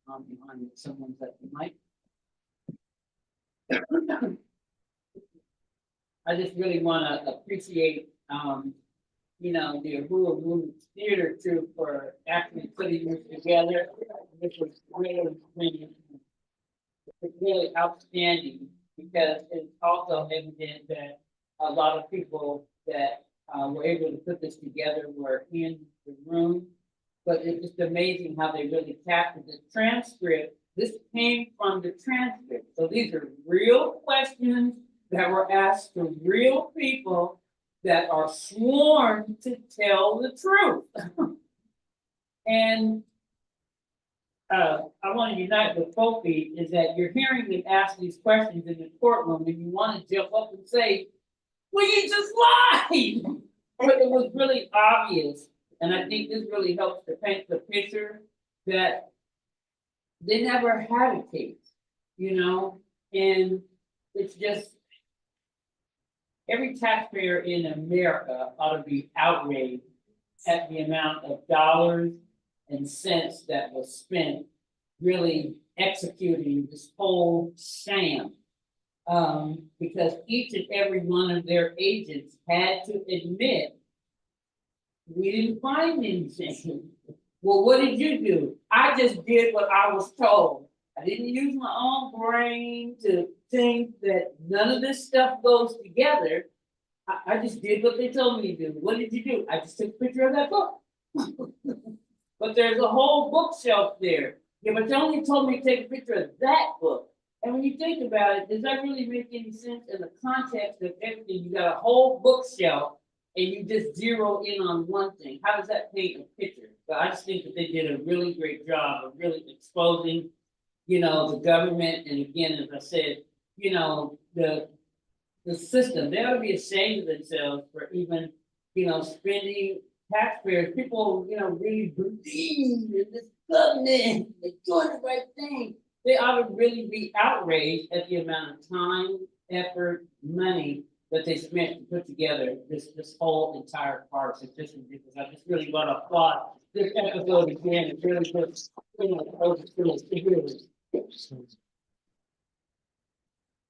behind someone's at the mic. I just really want to appreciate, you know, the Uhuru Theater Troupe for actually putting this together. This was really outstanding, because it's also evident that a lot of people that were able to put this together were in the room. But it's just amazing how they really captured the transcript. This came from the transcript. So these are real questions that were asked to real people that are sworn to tell the truth. And I want to unite with Kofi is that you're hearing them ask these questions in the courtroom and you want to jump up and say, well, you just lied. But it was really obvious. And I think this really helps to paint the picture that they never had a case, you know, and it's just every taxpayer in America ought to be outraged at the amount of dollars and cents that was spent really executing this whole sham. Because each and every one of their agents had to admit, we didn't find anything. Well, what did you do? I just did what I was told. I didn't use my own brain to think that none of this stuff goes together. I just did what they told me to do. What did you do? I just took a picture of that book. But there's a whole bookshelf there. Yeah, but you only told me to take a picture of that book. And when you think about it, does that really make any sense in the context of everything? You got a whole bookshelf and you just zero in on one thing. How does that paint a picture? But I just think that they did a really great job of really exposing, the government. And again, as I said, the system. They ought to be ashamed of themselves for even, spending taxpayers. People, really believe in this government. They're doing the right thing. They ought to really be outraged at the amount of time, effort, money that they spent to put together this whole entire farce. It's just ridiculous. I just really want to applaud this episode again. It really puts,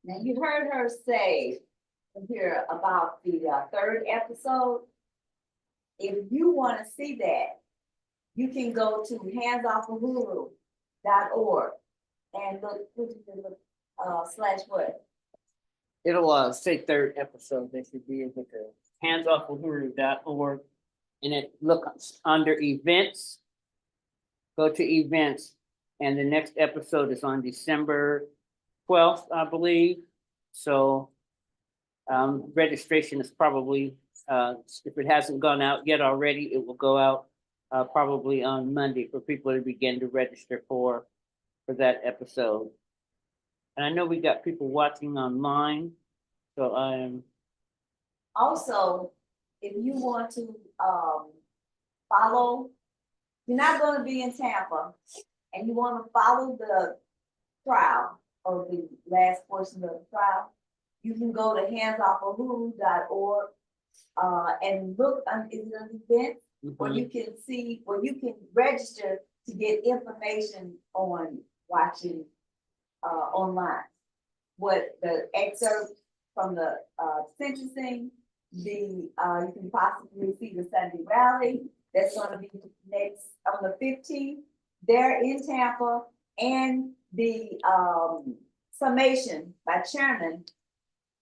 Now you heard her say here about the third episode. If you want to see that, you can go to handsoffuhuru.org and look slash what? It'll say third episode. They should be able to handsoffuhuru.org, and it looks under events. Go to events, and the next episode is on December 12th, I believe. So registration is probably, if it hasn't gone out yet already, it will go out probably on Monday for people to begin to register for that episode. And I know we got people watching online, so I am. Also, if you want to follow, you're not going to be in Tampa, and you want to follow the trial or the last portion of the trial, you can go to handsoffuhuru.org and look on events where you can see, where you can register to get information on watching online. What the excerpt from the sentencing, you can possibly see the Sunday rally that's going to be next on the 15th there in Tampa, and the summation by chairman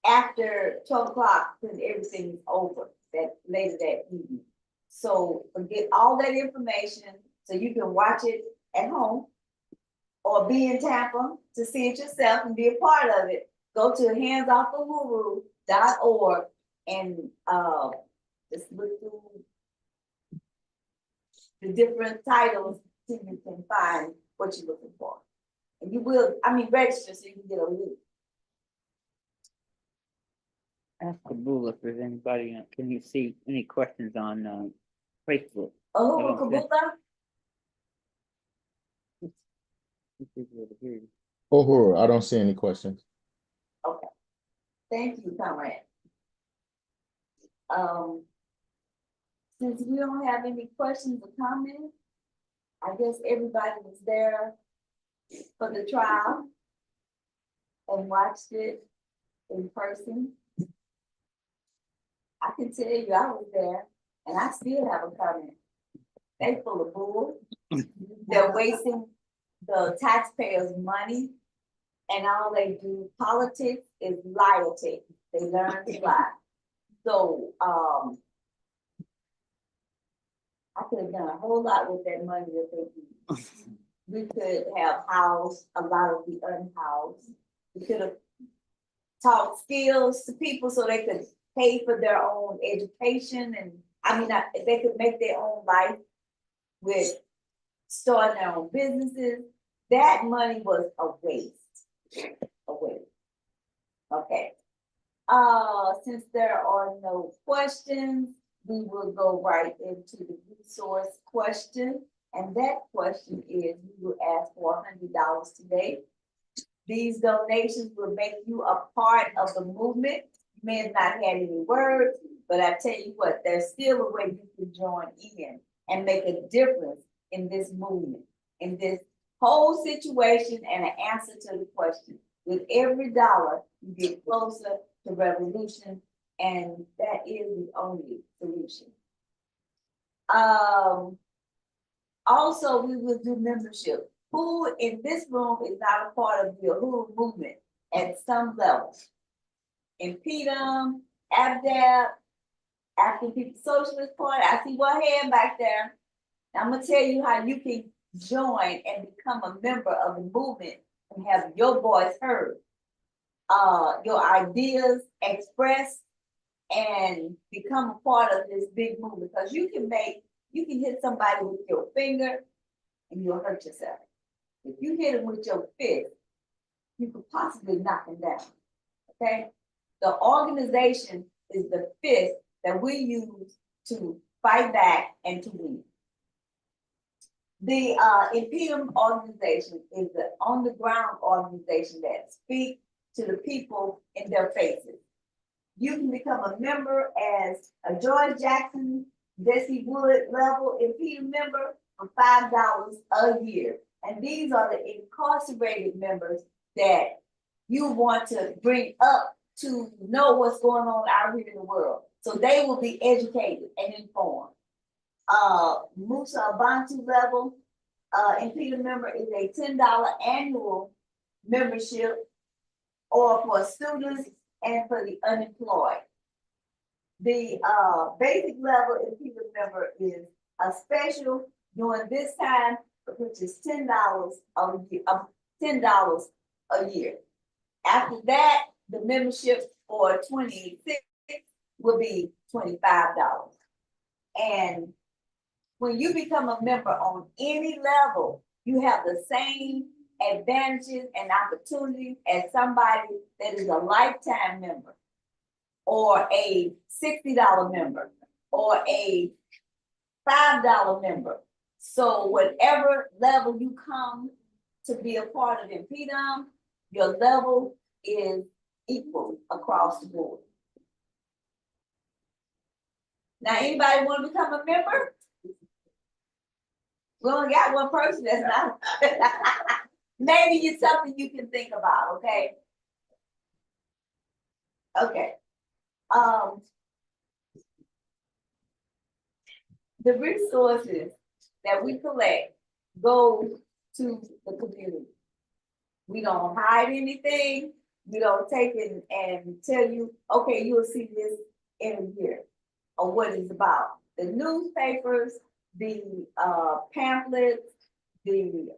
after 12 o'clock when everything is over that later that evening. So get all that information so you can watch it at home or be in Tampa to see it yourself and be a part of it. Go to handsoffuhuru.org and just look through the different titles so you can find what you're looking for. And you will, register so you can get a link. Ask Kabula if there's anybody, can you see any questions on Facebook? Oh, Kabula? Uhuru, I don't see any questions. Okay. Thank you, Comrade. Since we don't have any questions or comments, I guess everybody was there for the trial and watched it in person. I can tell you I was there and I still have a comment. They full of bull. They're wasting the taxpayers' money, and all they do politics is loyalty. They learn to lie. So I could have done a whole lot with that money that they do. We could have housed a lot of the unhoused. We could have taught skills to people so they could pay for their own education, and they could make their own life with starting their own businesses. That money was a waste. A waste. Okay. Since there are no questions, we will go right into the resource question. And that question is, we will ask for $100 today. These donations will make you a part of the movement. You may have not had any words, but I tell you what, there's still a way you can join in and make a difference in this movement, in this whole situation and an answer to the question. With every dollar, you get closer to revolution, and that is the only solution. Also, we will do membership. Who in this room is not a part of the Uhuru movement at some level? In PDM, ABDAP, African People's Socialist Party, I see one hand back there. I'm gonna tell you how you can join and become a member of the movement and have your voice heard, your ideas expressed, and become a part of this big movement. Because you can hit somebody with your finger and you'll hurt yourself. If you hit them with your fist, you could possibly knock them down. Okay? The organization is the fist that we use to fight back and to win. The Impedum organization is the on-the-ground organization that speaks to the people in their faces. You can become a member as a George Jackson, Jesse Wood level Impedum member for $5 a year. And these are the incarcerated members that you want to bring up to know what's going on out here in the world. So they will be educated and informed. Musa Abantu level Impedum member is a $10 annual membership, or for students and for the unemployed. The basic level Impedum member is a special during this time, which is $10 a year. $10 a year. After that, the membership for 26 will be $25. And when you become a member on any level, you have the same advantages and opportunities as somebody that is a lifetime member, or a $60 member, or a $5 member. So whatever level you come to be a part of Impedum, your level is equal across the board. Now, anybody want to become a member? We only got one person that's not. Maybe it's something you can think about, okay? Okay. The resources that we collect go to the community. We don't hide anything. We don't take it and tell you, okay, you'll see this in a year, or what it's about. The newspapers, the pamphlets, the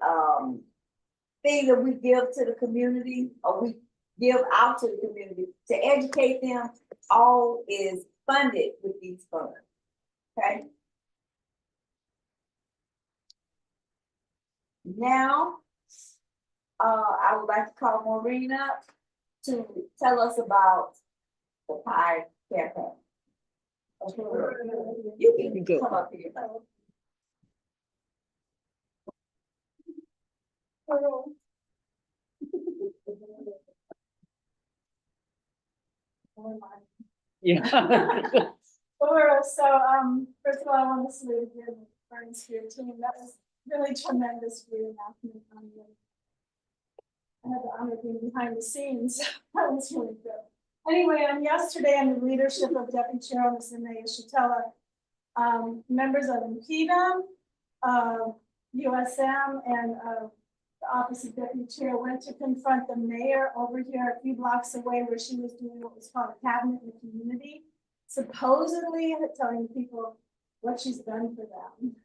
things that we give to the community, or we give out to the community to educate them, all is funded with these funds, okay? Now, I would like to call Maureen up to tell us about the PIE campaign. Okay. You can come up here. Yeah. First of all, I want to salute the Burning Spirit team. That was really tremendous reenactment. I had the honor of being behind the scenes. That was really good. Anyway, yesterday, under the leadership of Deputy Chair Ms. Shitella, members of Impedum, USM, and the Office of Deputy Chair went to confront the mayor over here a few blocks away, where she was doing what was called a cabinet in the community, supposedly telling people what she's done for them.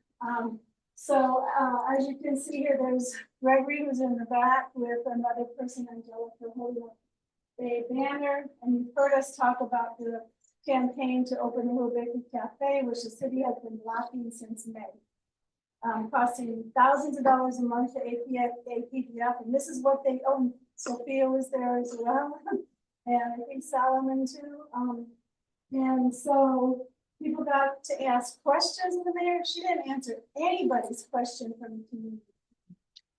As you can see here, there's Gregory, who's in the back with another person, Angelica, holding up a banner. And you've heard us talk about the campaign to open the Uhuru Bakery Cafe, which the city has been blocking since May. Costing thousands of dollars a month to APDF, and this is what they own. Sophia was there as well, and I think Solomon too. And so people got to ask questions of the mayor. She didn't answer anybody's question from the community.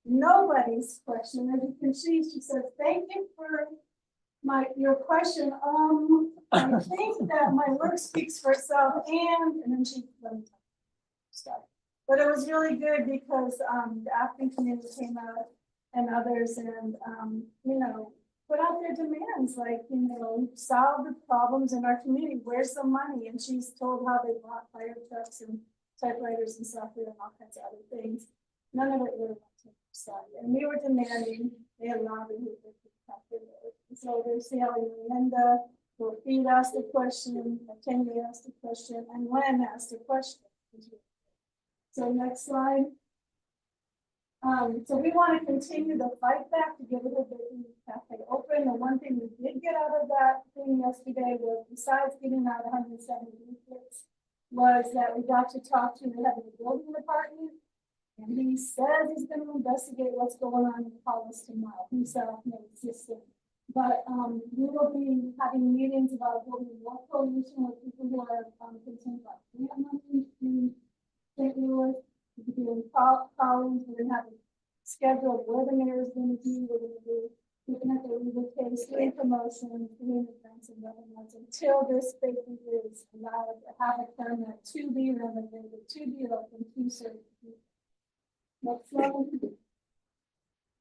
Nobody's question. As you can see, she said, "Thank you for your question. I think that my work speaks for itself." And then she let me start. But it was really good because, the African community came out and others and, you know, put out their demands, like, you know, solve the problems in our community. Where's the money? And she's told how they bought fire trucks and typewriters and software and all kinds of other things. None of it really went to the side. And we were demanding, they allowed it. So they're saying, Linda, will Feed asked the question, Kenya asked the question, and Len asked the question. So next slide. So we want to continue the fight back to get Little Baby Cafe open. And one thing we did get out of that thing yesterday was, besides getting out 170 leaflets, was that we got to talk to the head of the building department. And he says he's going to investigate what's going on and call us tomorrow. He set up no system. But we will be having meetings about building more coalition with people who are concerned about grant money in St. Louis. We'll be doing callings. We're going to have a schedule of where the mayor is going to be. We're going to be looking at the legal case, doing promotions, doing events and webinars until this baby is allowed to have a permit to be renovated, to be open, to serve people. Next slide.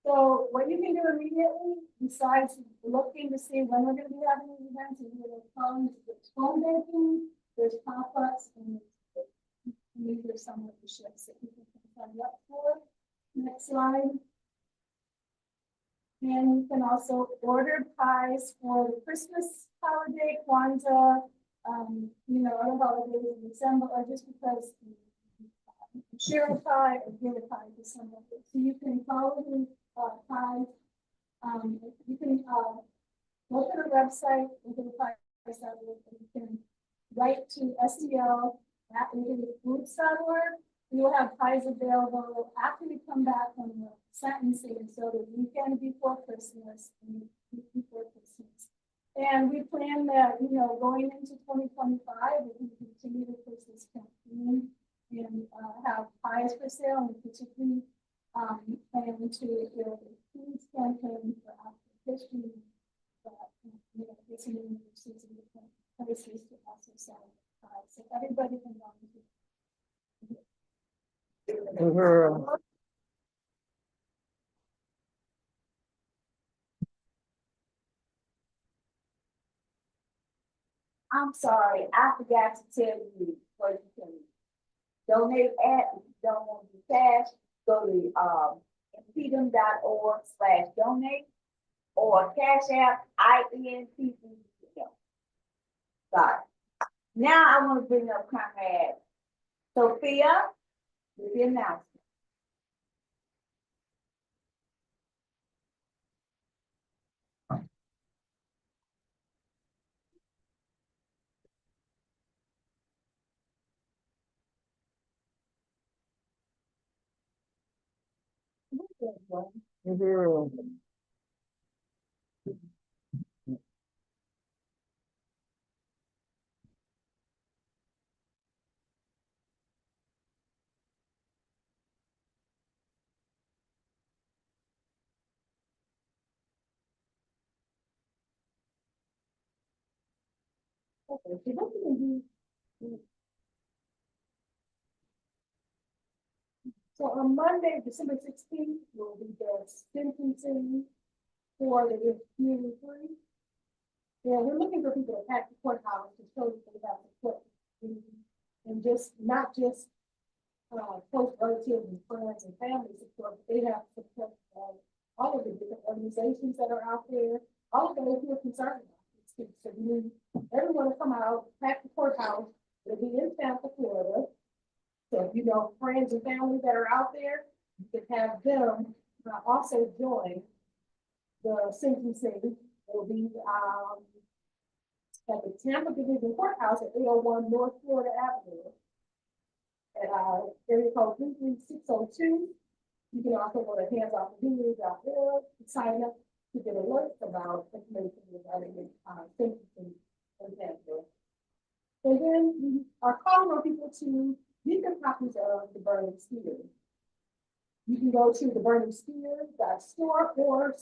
So what you can do immediately, besides looking to see when we're going to be having these events, is we're calling the home baking, there's pop-ups, and these are some of the shifts that people can sign up for. Next slide. And you can also order pies for the Christmas holiday, Kwanzaa, you know, other holidays in December, or just because share a pie or give a pie to somebody. So you can follow the pies. You can look at a website, look at the pie site, and you can write to SDL@foods.org. We will have pies available after we come back from the sentencing, so the weekend before Christmas and the week before Christmas. And we plan that, you know, going into 2025, we can continue to push this campaign and have pies for sale, and particularly plan to do a foods campaign for African history, that, you know, this universities in different places to also sell pies. So everybody can volunteer. I'm sorry, I forgot to tell you where you can donate at. If you don't want to do cash, go to impedum.org/donate or Cash App INPP. Sorry. Now I want to bring up Comrade Sophia with the announcement. So on Monday, December 16th, will be the sentencing for the Uhuru 3. Yeah, we're looking for people to pack the courthouse to show that they have support. And just not just close relatives and friends and family support, but they have support of all of the different organizations that are out there, all of those who are concerned about these kids. So we need everyone to come out, pack the courthouse. It'll be in Tampa, Florida. So if you know friends and family that are out there, you can have them also join the sentencing. It'll be at the Tampa Division Courthouse at 801 North Florida Avenue. At area code 33602. You can also go to handsoffthehealing.org to sign up to get alerts about information regarding the sentencing and Tampa. And then we are calling on people to get their copies of the Burning Spear. You can go to the Burning Spear.store or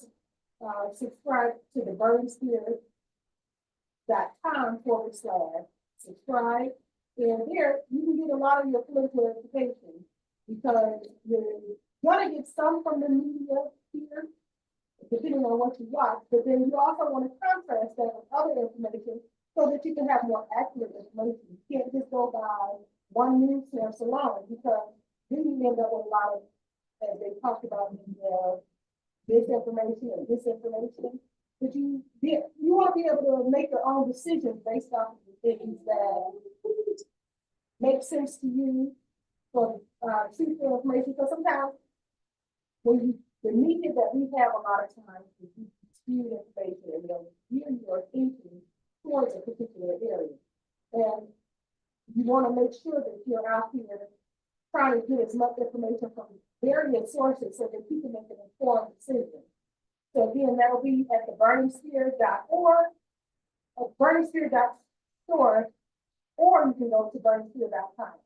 subscribe to the burningspear.com/subscribe. And there you can get a lot of your political education Because you're gonna get some from the media here, depending on what you watch, but then you also want to contrast that with other information so that you can have more accurate information. You can't just go by one news source alone, because then you end up with a lot of, as they talked about, misinformation and disinformation. But you want to be able to make your own decisions based off of the things that make sense to you for truthful information. Because sometimes when the media that we have a lot of times is skewed information, and they'll gear your thinking towards a particular area. And you want to make sure that you're out here trying to get as much information from various sources so that you can make an informed decision. So again, that'll be at the burningspear.org, burningspear.store, or you can go to burningspear.com.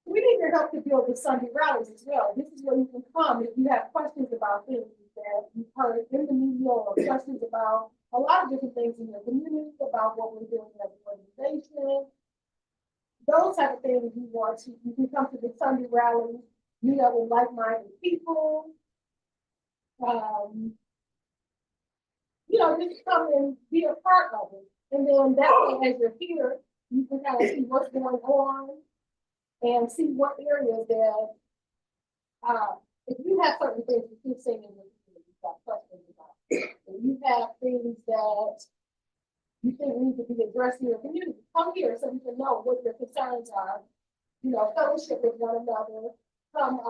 We need your help to build the Sunday rallies as well. This is where you can come if you have questions about things that you've heard in the media, or questions about a lot of different things in your community, about what we're doing as an organization. Those type of things you can come to the Sunday rally, meet up with like-minded people. Just come and be a part of it. And then that way, as you're here, you can kind of see what's going on and see what areas that, if you have certain things you keep saying in your community, you've got questions about. If you have things that you think need to be addressed in your community, come here so you can know what your concerns are. Fellowship with one another. Come,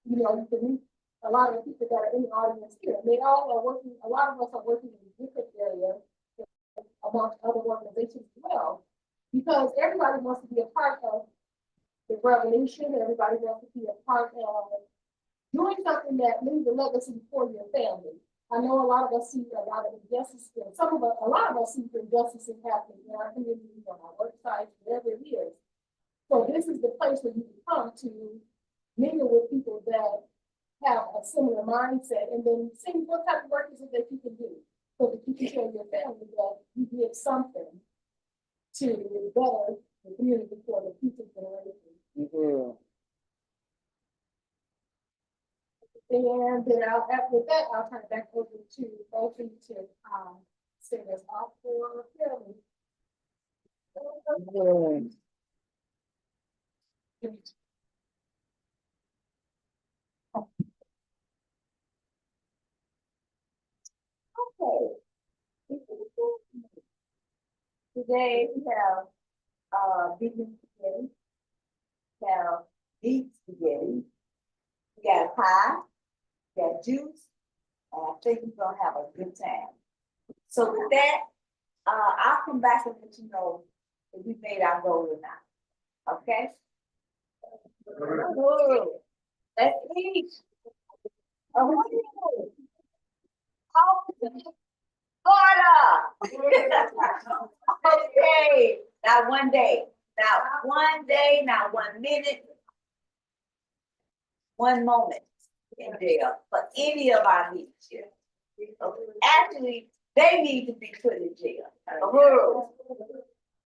you can meet a lot of the people that are in the audience here. They all are working, a lot of us are working in different areas amongst other organizations as well. Because everybody wants to be a part of the revolution, everybody wants to be a part of doing something that leaves a legacy for your family. I know a lot of us see a lot of injustices, a lot of us see injustices happening in our community, on our work sites, whatever it is. So this is the place where you can come to mingle with people that have a similar mindset, and then see what type of work is it that you can do so that you can show your family that you did something to better the community for the future generations. Mm-hmm. And then after that, I'll turn it back over to Ocean to send us off for filming. Okay. Today we have vegan spaghetti, we have beef spaghetti, we got pie, we got juice, and I think we're gonna have a good time. So with that, I'll come back and let you know if we made our goal or not. Okay? Oh, let's eat. Oh, order. Okay, not one day, not 1 minute, 1 moment in jail for any of our leaders here. Actually, they need to be put in jail. Uhuru,